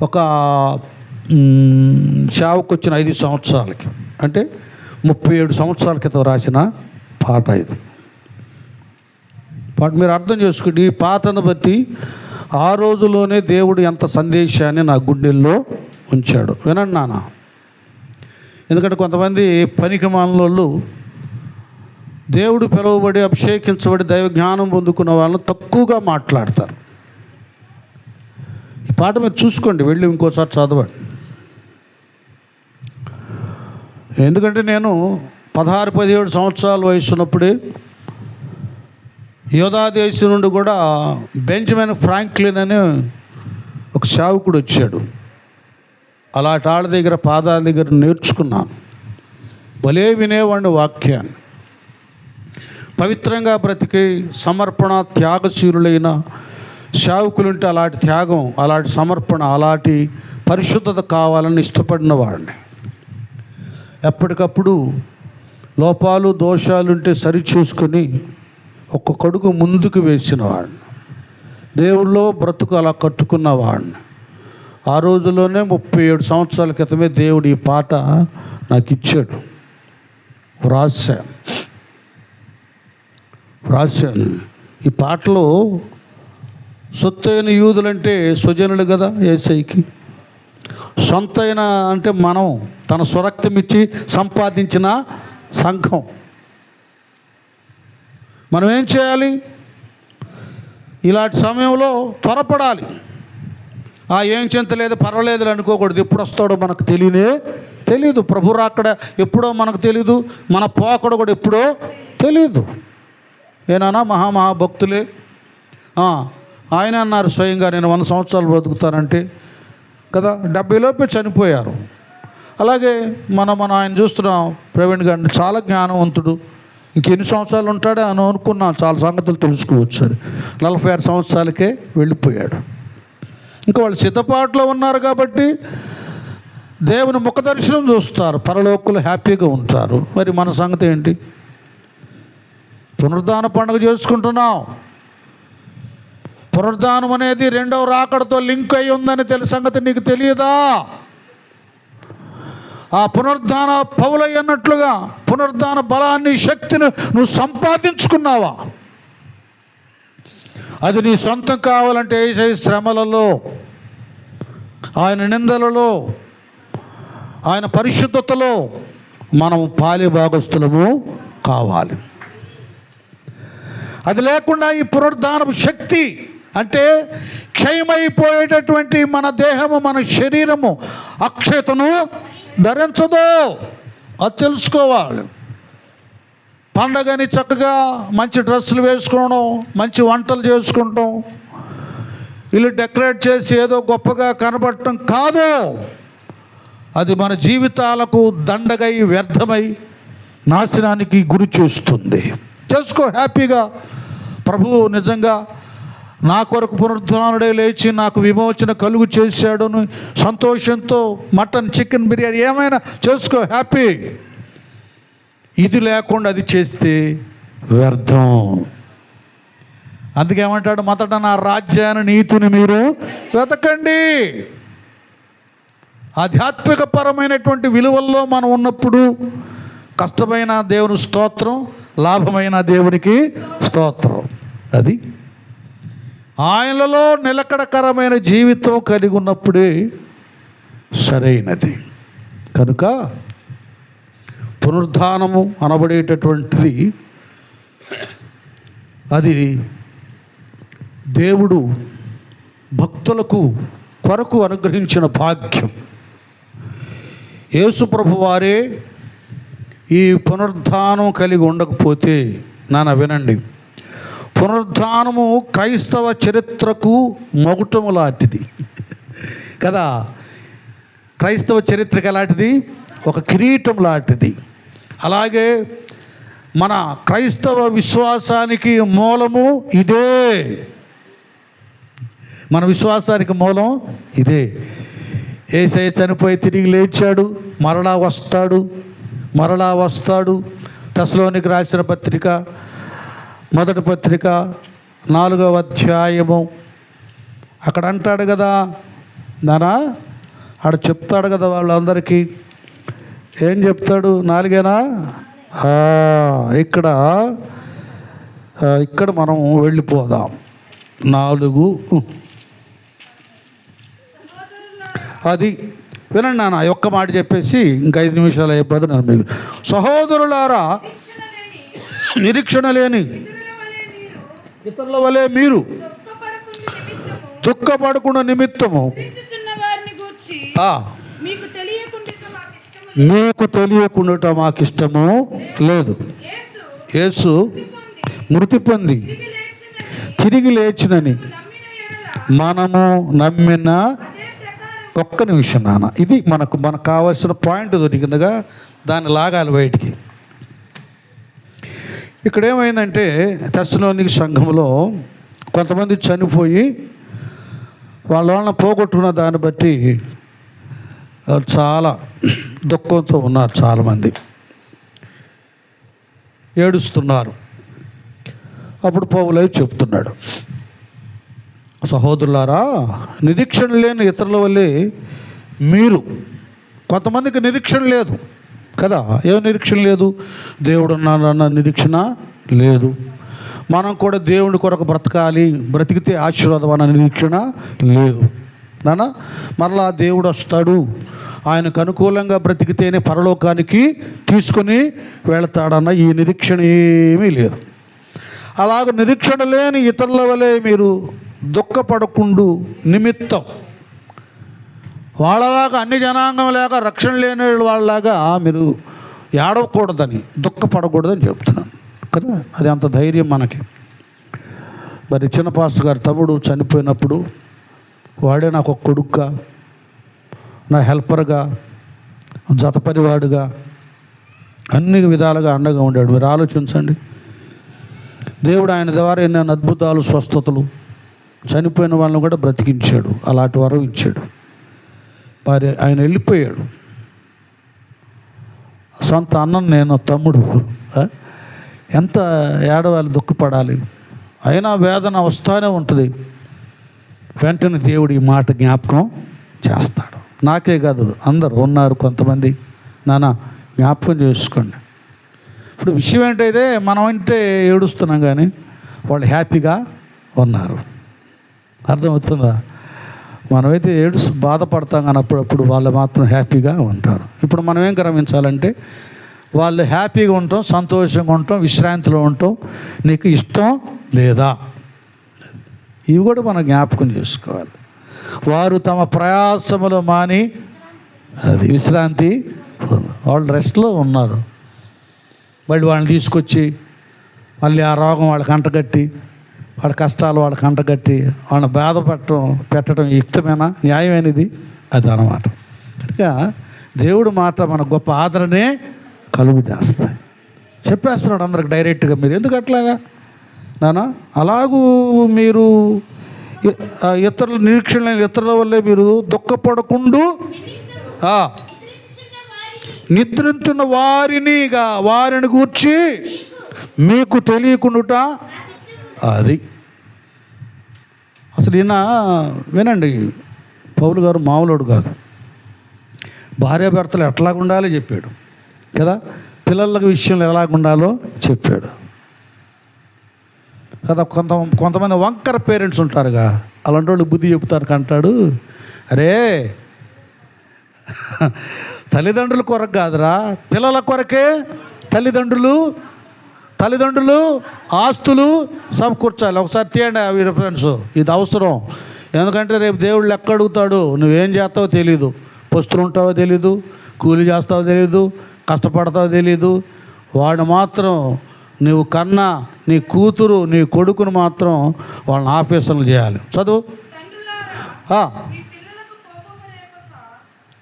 S1: ఒక సేవకు వచ్చిన 5 సంవత్సరాలకి, అంటే 37 సంవత్సరాల క్రితం రాసిన పాట ఇది. పాట మీరు అర్థం చేసుకోండి. ఈ పాటను బట్టి ఆ రోజులోనే దేవుడు ఎంత సందేశాన్ని నా గుండెల్లో ఉంచాడు. వినండి నాన్న. ఎందుకంటే కొంతమంది పనికి మాలినోళ్ళు దేవుడు పిలువబడి అభిషేకించబడి దైవ జ్ఞానం పొందుకున్న వాళ్ళని తక్కువగా మాట్లాడతారు. ఈ పాట మీరు చూసుకోండి, వెళ్ళి ఇంకోసారి చదవండి. ఎందుకంటే నేను 16-17 సంవత్సరాల వయసు ఉన్నప్పుడే యోధా దేశం నుండి కూడా బెంజమిన్ ఫ్రాంక్లిన్ అనే ఒక సేవకుడు వచ్చాడు. అలాంటి వాళ్ళ దగ్గర పాదాల దగ్గర నేర్చుకున్నాను. భలే వినేవాడిని వాక్యాన్ని. పవిత్రంగా బ్రతికి సమర్పణ త్యాగశీలులైన సేవకులుంటే అలాంటి త్యాగం, అలాంటి సమర్పణ, అలాంటి పరిశుద్ధత కావాలని ఇష్టపడిన వాడిని. ఎప్పటికప్పుడు లోపాలు దోషాలుంటే సరిచూసుకొని ఒక్కొక్క అడుగు ముందుకు వేసిన వాడిని. దేవుళ్ళో బ్రతుకు అలా కట్టుకున్నవాడిని. ఆ రోజుల్లోనే 37 సంవత్సరాల క్రితమే దేవుడు ఈ పాట నాకు ఇచ్చాడు. వ్రాసాను. ఈ పాటలో సొత్తైన యూదులంటే స్వజనులు కదా యేసయ్యకి. సొంతైన అంటే మనం తన స్వరక్తం ఇచ్చి సంపాదించిన సంఘం. మనం ఏం చేయాలి? ఇలాంటి సమయంలో త్వరపడాలి. ఏం చింతలేదు, పర్వాలేదు అనుకోకూడదు. ఎప్పుడు వస్తాడో మనకు తెలియదు. ప్రభు రాకడ ఎప్పుడో మనకు తెలీదు. మన పోకడ కూడా ఎప్పుడో తెలీదు. ఏనానా మహాభక్తులే ఆయన అన్నారు స్వయంగా, నేను 100 సంవత్సరాలు బ్రతుకుతానంటే కదా. 70 లోపే చనిపోయారు. అలాగే మనం ఆయన చూస్తున్నాం, ప్రవీణ్ గారిని చాలా జ్ఞానవంతుడు. ఇంకెన్ని సంవత్సరాలు ఉంటాడో అని అనుకున్నాం. చాలా సంగతులు తెలుసుకోవచ్చు. 46 సంవత్సరాలకే వెళ్ళిపోయాడు. ఇంకా వాళ్ళు సిద్ధపాటులో ఉన్నారు కాబట్టి దేవుని ముఖ దర్శనం చూస్తారు, పరలోకులు హ్యాపీగా ఉంటారు. మరి మన సంగతి ఏంటి? పునరుద్ధాన పండుగ చేసుకుంటున్నాం. పునరుద్ధానం అనేది 2వ రాకడతో లింక్ అయి ఉందని సంగతి నీకు తెలియదా? ఆ పునరుద్ధాన పౌలై అన్నట్లుగా పునరుద్ధాన బలాన్ని, శక్తిని నువ్వు సంపాదించుకున్నావా? అది నీ సొంతం కావాలంటే యేసయ్య శ్రమలలో, ఆయన నిందలలో, ఆయన పరిశుద్ధతలో మనం పాలి భాగస్థులము కావాలి. అది లేకుండా ఈ పునరుద్ధానపు శక్తి అంటే క్షయమైపోయేటటువంటి మన దేహము, మన శరీరము అక్షయతను ధరించదు. అది తెలుసుకోవాలి. పండగని చక్కగా మంచి డ్రెస్సులు వేసుకోవడం, మంచి వంటలు చేసుకుంటాం, ఇల్లు డెకరేట్ చేసి ఏదో గొప్పగా కనబడటం కాదు. అది మన జీవితాలకు దండగై, వ్యర్థమై, నాశనానికి గురి చేస్తుంది. చేసుకో హ్యాపీగా. ప్రభువు నిజంగా నా కొరకు పునరుద్ధానుడే లేచి నాకు విమోచన కలుగు చేశాడును సంతోషంతో మటన్, చికెన్, బిర్యానీ ఏమైనా చేసుకో, హ్యాపీ. ఇది లేకుండా అది చేస్తే వ్యర్థం. అందుకేమంటాడు, మొదట నా రాజ్యాన్ని, నీతిని మీరు వెతకండి. ఆధ్యాత్మిక పరమైనటువంటి విలువల్లో మనం ఉన్నప్పుడు కష్టమైన దేవుని స్తోత్రం, లాభమైన దేవునికి స్తోత్రం. అది ఆయనలో నిలకడకరమైన జీవితం కలిగి ఉన్నప్పుడే సరైనది. కనుక పునరుద్ధానము అనబడేటటువంటిది అది దేవుడు భక్తులకు కొరకు అనుగ్రహించిన భాగ్యం. యేసు ప్రభు వారే ఈ పునరుద్ధానం కలిగి ఉండకపోతే, నాన్న వినండి, పునరుద్ధానము క్రైస్తవ చరిత్రకు మొగుటము లాంటిది కదా. క్రైస్తవ చరిత్రకు ఎలాంటిది? ఒక కిరీటం లాంటిది. అలాగే మన క్రైస్తవ విశ్వాసానికి మూలము ఇదే. మన విశ్వాసానికి మూలం ఇదే. యేసయ్య చనిపోయి తిరిగి లేచాడు, మరలా వస్తాడు, తెస్సలోనికి రాసిన పత్రిక, మొదటి పత్రిక 4వ అధ్యాయము. అక్కడ అంటాడు కదా నానా, ఆడ చెప్తాడు కదా వాళ్ళందరికీ. ఏం చెప్తాడు? 4 ఇక్కడ మనం వెళ్ళిపోదాం. 4 అది వినండి నాన్న. ఒక్క మాట చెప్పేసి ఇంకా 5 నిమిషాలు అయిపోతుంది. నన్ను మీకు సహోదరులారా, నిరీక్షణ లేని ఇతరుల వలె మీరు దుఃఖపడకుండా నిమిత్తము మీకు తెలియకుండా మాకు ఇష్టము లేదు. యేసు మృతి పొంది తిరిగి లేచినని మనము నమ్మిన. ఒక్క నిమిషం నాన్న, ఇది మనకు కావాల్సిన పాయింట్ దొరికిందిగా, దాన్ని లాగాలి బయటికి. ఇక్కడ ఏమైందంటే తెస్సలోనిక సంఘంలో కొంతమంది చనిపోయి వాళ్ళని పోగొట్టుకున్న దాన్ని బట్టి చాలా దుఃఖంతో ఉన్నారు. చాలామంది ఏడుస్తున్నారు. అప్పుడు పౌలు చెప్తున్నాడు, సహోదరులారా, నిరీక్షణ లేని ఇతరుల వల్లే మీరు. కొంతమందికి నిరీక్షణ లేదు కదా. ఏం నిరీక్షణ లేదు? దేవుడు ఉన్నాడన్న నిరీక్షణ లేదు. మనం కూడా దేవుడి కొరకు బ్రతకాలి, బ్రతికితే ఆశీర్వాదం అన్న నిరీక్షణ లేదు నాన్న. మరలా దేవుడు వస్తాడు, ఆయనకు అనుకూలంగా బ్రతికితేనే పరలోకానికి తీసుకొని వెళతాడన్న ఈ నిరీక్షణ ఏమీ లేదు. అలాగ నిరీక్షణ లేని ఇతరుల వలె మీరు దుఃఖపడకుండు నిమిత్తం. వాళ్ళలాగా అన్ని జనాంగం లేక రక్షణ లేని వాళ్ళలాగా మీరు ఏడవకూడదని, దుఃఖపడకూడదని చెప్తున్నాను కదా. అది అంత ధైర్యం మనకి. మరి చిన్న పాస్టర్ గారి తమ్ముడు చనిపోయినప్పుడు వాడే నాకు ఒక కొడుకుగా, నా హెల్పర్గా, జతపరివాడుగా, అన్ని విధాలుగా అండగా ఉండాడు. మీరు ఆలోచించండి. దేవుడు ఆయన ద్వారా ఎన్నో అద్భుతాలు, స్వస్థతలు, చనిపోయిన వాళ్ళని కూడా బ్రతికించాడు. అలాంటి వరం ఇచ్చాడు. మరి ఆయన వెళ్ళిపోయాడు. సొంత అన్నం నేను తమ్ముడు ఎంత ఏడవాలి, దుఃఖపడాలి. అయినా వేదన వస్తూనే ఉంటుంది. వెంటనే దేవుడు ఈ మాట జ్ఞాపకం చేస్తాడు. నాకే కాదు, అందరు ఉన్నారు కొంతమంది. నాన్న జ్ఞాపకం చేసుకోండి. ఇప్పుడు విషయం ఏంటైతే మనం అంటే ఏడుస్తున్నాం, కానీ వాళ్ళు హ్యాపీగా ఉన్నారు. అర్థమవుతుందా? మనమైతే బాధపడతాం, కానీ అప్పుడప్పుడు వాళ్ళు మాత్రం హ్యాపీగా ఉంటారు. ఇప్పుడు మనం ఏం గమనించాలంటే, వాళ్ళు హ్యాపీగా ఉంటాం, సంతోషంగా ఉంటాం, విశ్రాంతిలో ఉంటాం. నీకు ఇష్టం లేదా? ఇవి కూడా మనం జ్ఞాపకం చేసుకోవాలి. వారు తమ ప్రయాసములు మాని అది విశ్రాంతి, వాళ్ళు రెస్ట్లో ఉన్నారు. మళ్ళీ వాళ్ళని తీసుకొచ్చి మళ్ళీ ఆ రోగం వాళ్ళకి అంటగట్టి, వాళ్ళ కష్టాలు వాళ్ళకి అంటగట్టి వాళ్ళని పెట్టడం యుక్తమేనా, న్యాయమైనది? అది అన్నమాట. కనుక దేవుడు మాట మన గొప్ప ఆదరణే కలుగు చేస్తాయి. చెప్పేస్తున్నాడు అందరికి డైరెక్ట్గా. మీరు ఎందుకు అట్లాగా నాన్న? అలాగూ మీరు ఇతరుల నిరీక్షణ ఇతరుల వల్లే మీరు దుఃఖపడకుండా నిద్రించున్న వారిని గూర్చి మీకు తెలియకుండా. అది అసలు ఈయన వినండి, పౌలు గారు మామూలుడు కాదు. భార్యాభర్తలు ఎట్లా ఉండాలో చెప్పాడు కదా. పిల్లల విషయంలో ఎలాగ ఉండాలో చెప్పాడు కదా. కొంతమంది వంకర పేరెంట్స్ ఉంటారుగా, అలాంటి వాళ్ళు బుద్ధి చెప్తారు అంటాడు. అరే తల్లిదండ్రుల కొరకు కాదురా, పిల్లల కొరకే తల్లిదండ్రులు ఆస్తులు సమకూర్చాలి. ఒకసారి తీయండి అవి రిఫరెన్స్. ఇది అవసరం. ఎందుకంటే రేపు దేవుళ్ళు ఎక్కడ అడుగుతాడు, నువ్వేం చేస్తావో తెలీదు, పస్తులు ఉంటావో తెలీదు, కూలి చేస్తావో తెలీదు, కష్టపడతావో తెలీదు. వాడు మాత్రం నువ్వు కన్నా నీ కూతురు నీ కొడుకును మాత్రం వాళ్ళని ఆఫీసర్లు చేయాలి. చదువు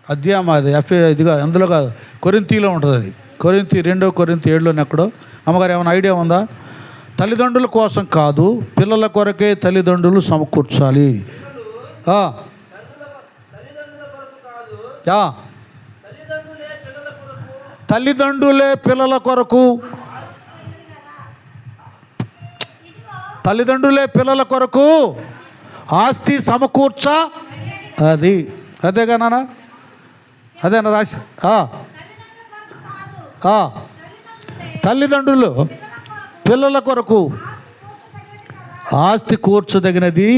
S1: అధ్యాయం అది ఇదిగా అందులో కాదు, కొరింథీలో ఉంటుంది. అది కొరింథీ 2 కొరింథీ 7లోనే ఎక్కడో. అమ్మగారు ఏమైనా ఐడియా ఉందా? తల్లిదండ్రుల కోసం కాదు, పిల్లల కొరకే తల్లిదండ్రులు సమకూర్చాలి. తల్లిదండ్రులే పిల్లల కొరకు తల్లిదండ్రులే పిల్లల కొరకు ఆస్తి సమకూర్చ అది అదేగా నాన్న, అదేనా రాసి తల్లిదండ్రులు పిల్లల కొరకు ఆస్తి కూర్చదగినది.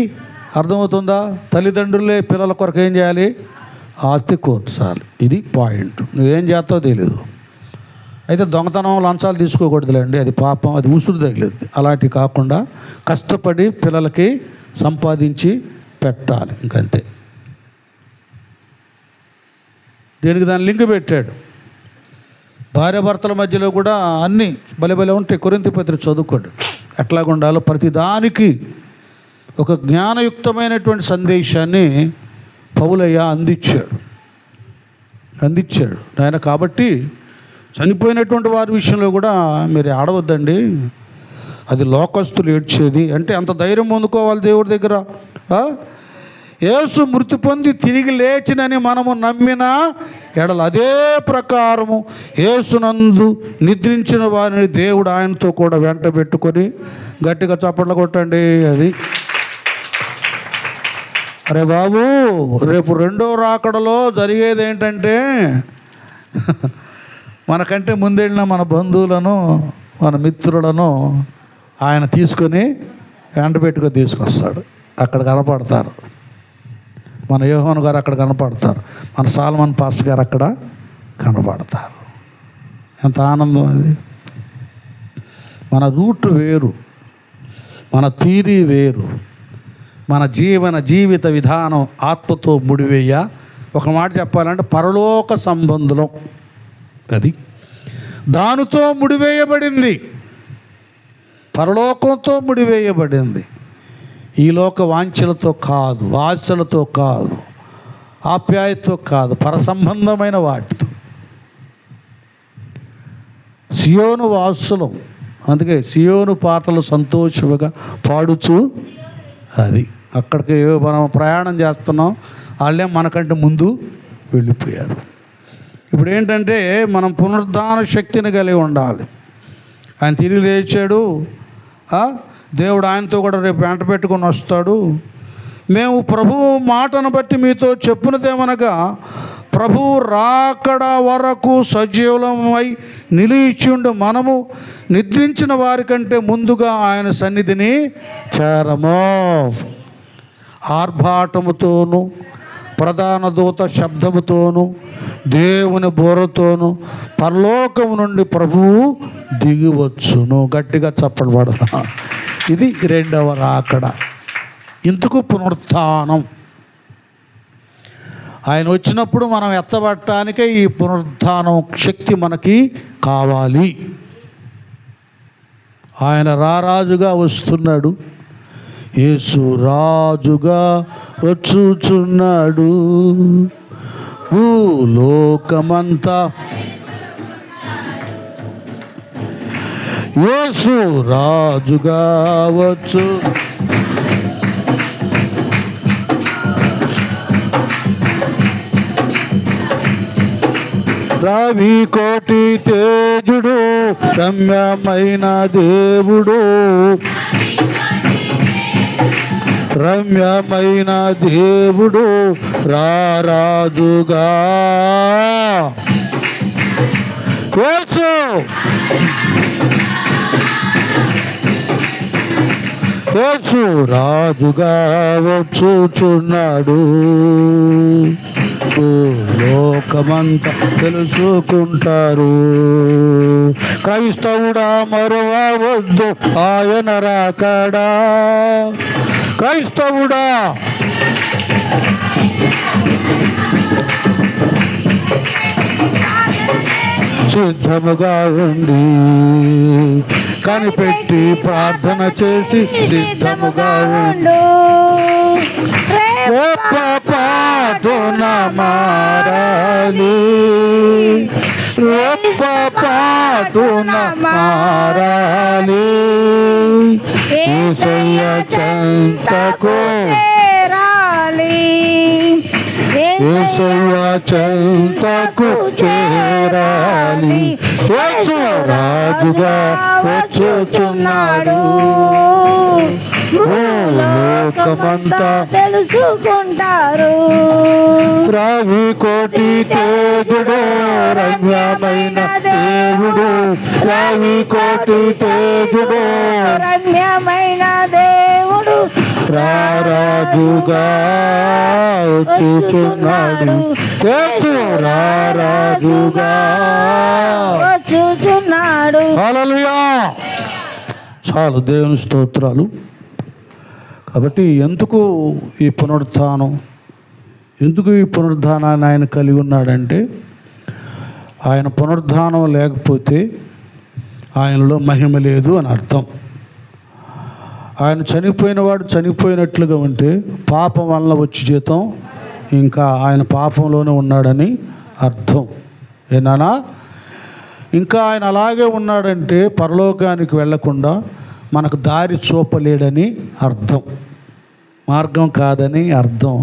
S1: అర్థమవుతుందా? తల్లిదండ్రులే పిల్లల కొరకు ఏం చేయాలి? ఆస్తి కూర్చాలి. ఇది పాయింట్. నువ్వేం చేస్తావో తెలియదు. అయితే దొంగతనం లంచాలు తీసుకోకూడదులేండి, అది పాపం, అది ఉసురు తగిలింది. అలాంటివి కాకుండా కష్టపడి పిల్లలకి సంపాదించి పెట్టాలి, ఇంకంతే. దీనికి దాని లింక్ పెట్టాడు. భార్యాభర్తల మధ్యలో కూడా అన్నీ భలే ఉంటాయి. కొరింథీ పత్రిక చదువుకోండి ఎట్లాగుండాలో. ప్రతిదానికి ఒక జ్ఞానయుక్తమైనటువంటి సందేశాన్ని పౌలయ్య అందించాడు ఆయన. కాబట్టి చనిపోయినటువంటి వారి విషయంలో కూడా మీరు ఆడవద్దండి, అది లోకస్తులు ఏడ్చేది. అంటే అంత ధైర్యం పొందుకోవాలి దేవుడి దగ్గర. యేసు మృతి పొంది తిరిగి లేచినని మనము నమ్మిన ఎడల అదే ప్రకారము యేసునందు నిద్రించిన వారిని దేవుడు ఆయనతో కూడా వెంట పెట్టుకొని, గట్టిగా చప్పట్లు కొట్టండి. అది అరే బాబు, రేపు రెండో రాకడలో జరిగేది ఏంటంటే, మనకంటే ముందెళ్ళిన మన బంధువులను మన మిత్రులను ఆయన తీసుకొని వెంట పెట్టుకొని తీసుకొస్తాడు. అక్కడ కనపడతారు. మన యోహాను గారు అక్కడ కనపడతారు, మన సాల్మన్ పాస్టర్ గారు అక్కడ కనపడతారు. ఎంత ఆనందం అది! మన రూట్ వేరు, మన తీరి వేరు, మన జీవిత విధానం ఆత్మతో ముడివేయ. ఒక మాట చెప్పాలంటే పరలోక సంబంధం అది దానితో ముడివేయబడింది, పరలోకంతో ముడివేయబడింది. ఈ లోక వాంఛలతో కాదు, ఆశలతో కాదు, ఆప్యాయతతో కాదు, పరసంబంధమైన వాటితో. సియోను వాసులం, అందుకే సియోను పాటలు సంతోషముగా పాడుచు. అది అక్కడికి మనం ప్రయాణం చేస్తున్నాం, వాళ్ళే మనకంటే ముందు వెళ్ళిపోయారు. ఇప్పుడు ఏంటంటే మనం పునరుద్ధాన శక్తిని కలిగి ఉండాలి. ఆయన తిరిగి లేచాడు, దేవుడు ఆయనతో కూడా రేపు వెంట పెట్టుకొని వస్తాడు. మేము ప్రభువు మాటను బట్టి మీతో చెప్పునదేమనగా, ప్రభువు రాకడ వరకు సజీవులమై నిలిచియుండు మనము నిద్రించిన వారికంటే ముందుగా ఆయన సన్నిధిని చేరము. ఆర్భాటముతోనూ ప్రధాన దూత శబ్దముతోనూ దేవుని బోరతోనూ పరలోకము నుండి ప్రభువు దిగివచ్చును. గట్టిగా చప్పట్లు పడదా. ఇది రెండవ రాకడ. ఇందుకు పునరుత్థానం. ఆయన వచ్చినప్పుడు మనం ఎత్తబడటానికే ఈ పునరుత్థానం శక్తి మనకి కావాలి. ఆయన రారాజుగా వస్తున్నాడు, యేసు రాజుగా వచ్చుచున్నాడు. భూలోకమంతా యేసు రాజుగా వచ్చు. రవి కోటి తేజుడు రమ్యమైన దేవుడు, రమ్యమైన దేవుడు రారాజుగా యేసు. యేసు రాజుగా వచ్చుచున్నాడు. లోకమంతా తెలుసుకుంటారు. క్రైస్తవుడా మరువవద్దు ఆయన రాకడా. క్రైస్తవుడా సిద్ధముగా ఉండి కనిపెట్టి ప్రార్థన చేసి సిద్ధముగా ఉండు. పాటున మారాలి, పాటున మారాలి. యేసయ్య చెంతకు చేరాలి. యేసయ్య చెంతకు చేరాలి. యేసు రాజుగా వచ్చుచున్నాడు. లోకమంతా
S2: తెలుసుకుంటారు.
S1: రావి కోటి తేజుడు రమ్యమైన దేవుడు. రావి కోటి తేజుడు
S2: రమ్యమైన దేవుడు
S1: రారాజుగా వచ్చుచున్నాడు. యేసు రారాజుగా
S2: వచ్చుచున్నాడు.
S1: హల్లెలూయా. చాలు, దేవుని స్తోత్రాలు. కాబట్టి ఎందుకు ఈ పునరుత్థానం, ఎందుకు ఈ పునరుద్ధానాన్ని ఆయన కలిగి ఉన్నాడంటే, ఆయన పునరుద్ధానం లేకపోతే ఆయనలో మహిమ లేదు అని అర్థం. ఆయన చనిపోయినవాడు చనిపోయినట్లుగా ఉంటే పాపం వలన వచ్చి జీతం ఇంకా ఆయన పాపంలోనే ఉన్నాడని అర్థం. ఏనానా? ఇంకా ఆయన అలాగే ఉన్నాడంటే పరలోకానికి వెళ్ళకుండా మనకు దారి చూపలేడని అర్థం, మార్గం కాదని అర్థం.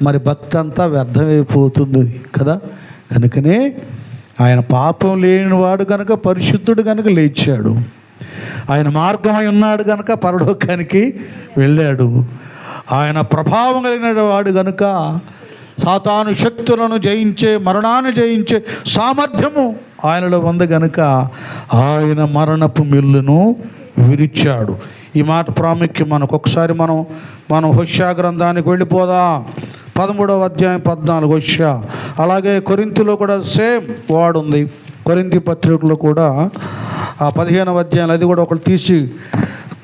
S1: మరి భక్తి అంతా వ్యర్థమైపోతుంది కదా. కనుకనే ఆయన పాపం లేనివాడు కనుక, పరిశుద్ధుడు కనుక లేచాడు. ఆయన మార్గమై ఉన్నాడు కనుక పరలోకానికి వెళ్ళాడు. ఆయన ప్రభావం కలిగిన వాడు కనుక సాతాను శక్తులను జయించే, మరణాన్ని జయించే సామర్థ్యము ఆయనలో ఉంది కనుక ఆయన మరణపు మిల్లును విరిచాడు. ఈ మాట ప్రాముఖ్యం. మనకు ఒకసారి మనం హోషేయ గ్రంథానికి వెళ్ళిపోదాం. 13వ అధ్యాయం 14 హోషేయ. అలాగే కొరింథీలో కూడా సేమ్ వర్డ్ ఉంది. కొరింథీ పత్రికలో కూడా ఆ 15వ అధ్యాయం, అది కూడా ఒకటి తీసి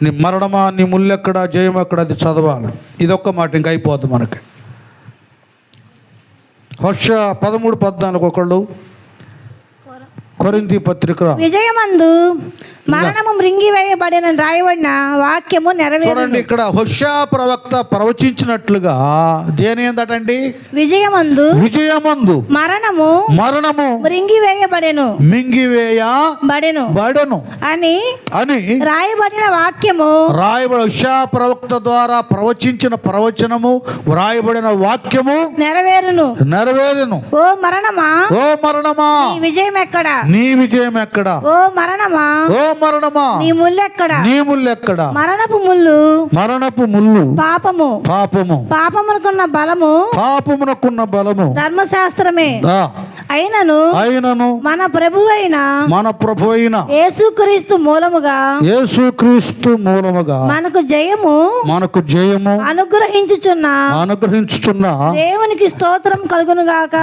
S1: నీ మరణమా నీ ముల్లెక్కడ జయం ఎక్కడ, అది చదవాలి. ఇదొక్క మాట ఇంకా అయిపోద్ది మనకి. హోషేయ 13:14 ఒకళ్ళు కొరింథీ పత్రిక.
S2: విజయమందు మరణము మృంగివేయబడిన రాయబడిన వాక్యము నెరవేరు.
S1: చూడండి, ఇక్కడ హోషేయ ప్రవక్త ప్రవచించినట్లుగా దేని ఏందటండి? విజయమందు మరణము మింగివేయబడెను అని రాయబడిన వాక్యము, హోషేయ ప్రవక్త ద్వారా ప్రవచించిన ప్రవచనము, వ్రాయబడిన వాక్యము నెరవేరును. ఓ మరణమా నీ విజయం ఎక్కడా? ఓ మరణమా నీ ముల్లెక్కడా? మరణపు ముల్లు పాపమునకున్న బలము ధర్మశాస్త్రమే. అయినను మన ప్రభువైన యేసుక్రీస్తు మూలముగా మనకు జయము అనుగ్రహించుచున్న దేవునికి స్తోత్రం కలుగును గాక.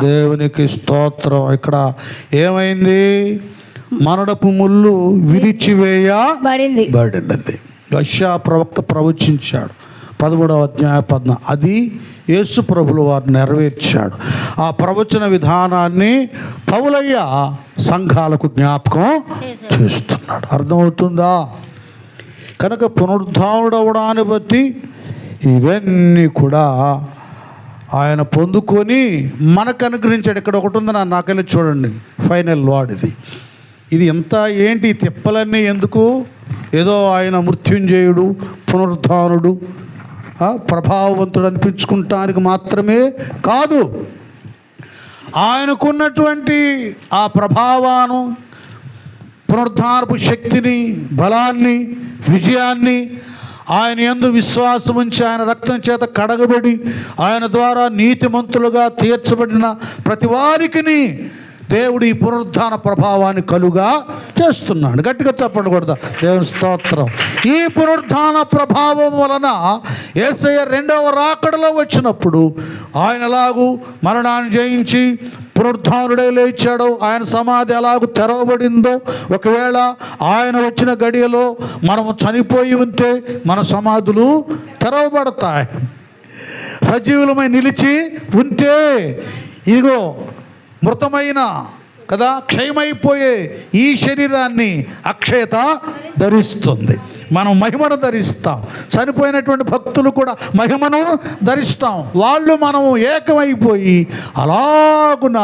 S1: దేవునికి స్తోత్రం. ఇక్కడ ఏమైంది? మరణపు ముళ్ళు విరిచివేయబడింది. హోషేయ ప్రవక్త ప్రవచించాడు 13వ అధ్యాయం 14. అది యేసు ప్రభుల వారు నెరవేర్చాడు. ఆ ప్రవచన విధానాన్ని పౌలయ్య సంఘాలకు జ్ఞాపకం చేస్తున్నాడు. అర్థమవుతుందా? కనుక పునరుద్ధానుడు అవడాన్ని బట్టి ఇవన్నీ కూడా ఆయన పొందుకొని మనకు అనుగ్రహించాడు. ఇక్కడ ఒకటి ఉంది, నాకెళ్ళి చూడండి, ఫైనల్ వార్డ్ ఇది ఎంత ఏంటి తిప్పలన్నీ ఎందుకు? ఏదో ఆయన మృత్యుంజయుడు, పునరుద్ధానుడు, ప్రభావవంతుడు అనిపించుకుంటానికి మాత్రమే కాదు. ఆయనకున్నటువంటి ఆ ప్రభావాన్ని, పునరుద్ధానపు శక్తిని, బలాన్ని, విజయాన్ని, ఆయన యందు విశ్వాసం ఉంచి ఆయన రక్తం చేత కడగబడి ఆయన ద్వారా నీతిమంతులుగా తీర్చబడిన ప్రతి వారికి దేవుడు ఈ పునరుద్ధాన ప్రభావాన్ని కలుగా చేస్తున్నాడు. గట్టిగా చెప్పండి కూడా దేవుని స్తోత్రం. ఈ పునరుద్ధాన ప్రభావం వలన యేసయ్య రెండవ రాకడలో వచ్చినప్పుడు ఆయన ఎలాగూ మరణాన్ని జయించి పునరుద్ధానుడే లేచాడో, ఆయన సమాధి ఎలాగూ తెరవబడిందో, ఒకవేళ ఆయన వచ్చిన గడియలో మనము చనిపోయి ఉంటే మన సమాధులు తెరవబడతాయి. సజీవులమై నిలిచి ఉంటే ఇదిగో మృతమైన కదా, క్షయమైపోయే ఈ శరీరాన్ని అక్షయత ధరిస్తుంది. మనం మహిమను ధరిస్తాం. చనిపోయినటువంటి భక్తులు కూడా మహిమను ధరిస్తాం. వాళ్ళు మనము ఏకమైపోయి అలాగున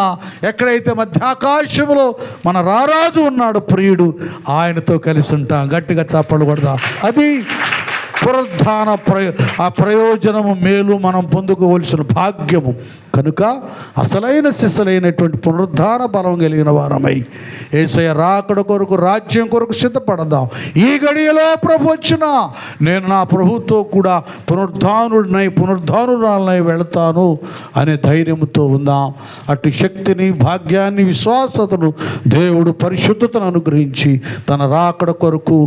S1: ఎక్కడైతే మధ్యాకాశంలో మన రారాజు ఉన్నాడు, ప్రియుడు, ఆయనతో కలిసి ఉంటాం. గట్టిగా చప్పలు కొడదాం. అది పునరుద్ధాన ఆ ప్రయోజనము మేలు మనం పొందుకోవలసిన భాగ్యము కనుక అసలైన సిసలైనటువంటి పునరుద్ధాన బలం కలిగిన వారమై యేసయ్య రాకడ కొరకు రాజ్యం కొరకు సిద్ధపడదాం. ఈ గడియలో ప్రభు వచ్చినా నేను నా ప్రభుతో కూడా పునరుద్ధానురాలనై వెళతాను అనే ధైర్యంతో ఉందాం. అట్టి శక్తిని, భాగ్యాన్ని, విశ్వాసతను దేవుడు పరిశుద్ధతను అనుగ్రహించి తన రాకడ కొరకు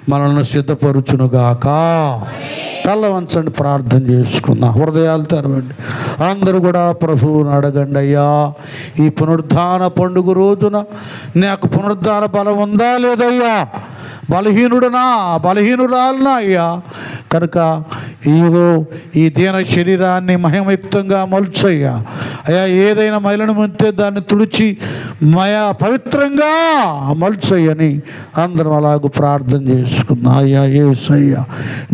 S1: మనల్ని సిద్ధపరుచునుగాక. తల్ల వంచండి, ప్రార్థన చేసుకుందాం. హృదయాలు తెరవండి. అందరూ కూడా ప్రభువుని అడగండి, అయ్యా ఈ పునరుద్ధాన పండుగ రోజున నాకు పునరుద్ధాన బలం ఉందా లేదయ్యా? బలహీనురాలనా అయ్యా? కనుక ఇదిగో ఈ దీన శరీరాన్ని మహిమయుక్తంగా మలుచయ్యా. అయ్యా ఏదైనా మైలను ఉంటే దాన్ని తుడిచి పవిత్రంగా మలుచయ్యని అందరం అలాగూ ప్రార్థన చేసుకుందాం. అయ్యా యేసయ్యా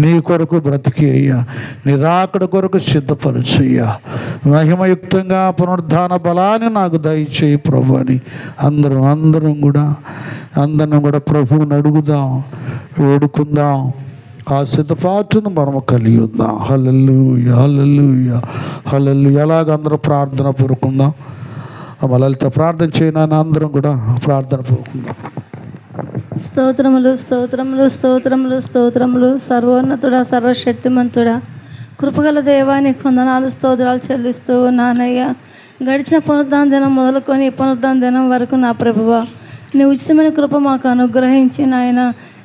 S1: నీ కొరకు బ్రతికి అయ్యా, నీ రాకడ కొరకు సిద్ధపరచయ్యా. మహిమయుక్తంగా పునరుద్ధాన బలాన్ని నాకు దయచేయి ప్రభు అని అందరం కూడా ప్రభువుని అడుగుదాం, వేడుకుందాం. ఆ సిద్ధపాటును మనము కలిగి ఉందాం. హల్లెలూయా, హల్లెలూయా, హల్లెలూయా. ఎలాగ అందరూ ప్రార్థన పూరుకుందాం. లలిత ప్రార్థన చేయనని అందరం కూడా ప్రార్థన పూరుకుందాం.
S2: స్తోత్రములు, స్తోత్రములు, స్తోత్రములు, స్తోత్రములు. సర్వోన్నతుడా, సర్వశక్తిమంతుడా, కృపగల దేవానికి వందనాలు, స్తోత్రాలు చెల్లిస్తూ ఉన్నానయ్యా. గడిచిన పునరుద్ధాన దినం మొదలుకొని పునరుద్ధాన దినం వరకు నా ప్రభువా నీ ఉచితమైన కృప మాకు అనుగ్రహించి నాయన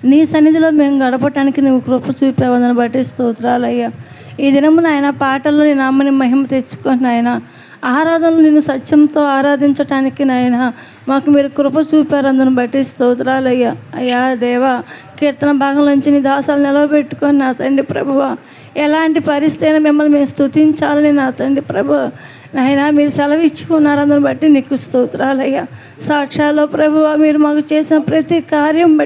S2: నీ సన్నిధిలో మేము గడపటానికి నువ్వు కృప చూపేవదని బట్టి స్తోత్రాలయ్యా. ఈ దినము నాయన పాటల్లో నీ నామని మహిమ తెచ్చుకొని నాయన ఆరాధనలు నిన్ను సత్యంతో ఆరాధించటానికి నాయన మాకు మీరు కృప చూపారందుని బట్టి స్తోత్రాలయ్యా. అయ్యా దేవా, కీర్తన భాగంలోంచి నీ దాసాలు నిలవబెట్టుకొని నా తండ్రి ప్రభువ ఎలాంటి పరిస్థితి అయినా మిమ్మల్ని మేము స్తుతించాలని నా తండ్రి ప్రభు నాయన మీరు సెలవిచ్చుకున్నారు. అందుని బట్టి నీకు స్తోత్రాలయ్యా. సాక్ష్యాల్లో ప్రభువ మీరు మాకు చేసిన ప్రతి కార్యం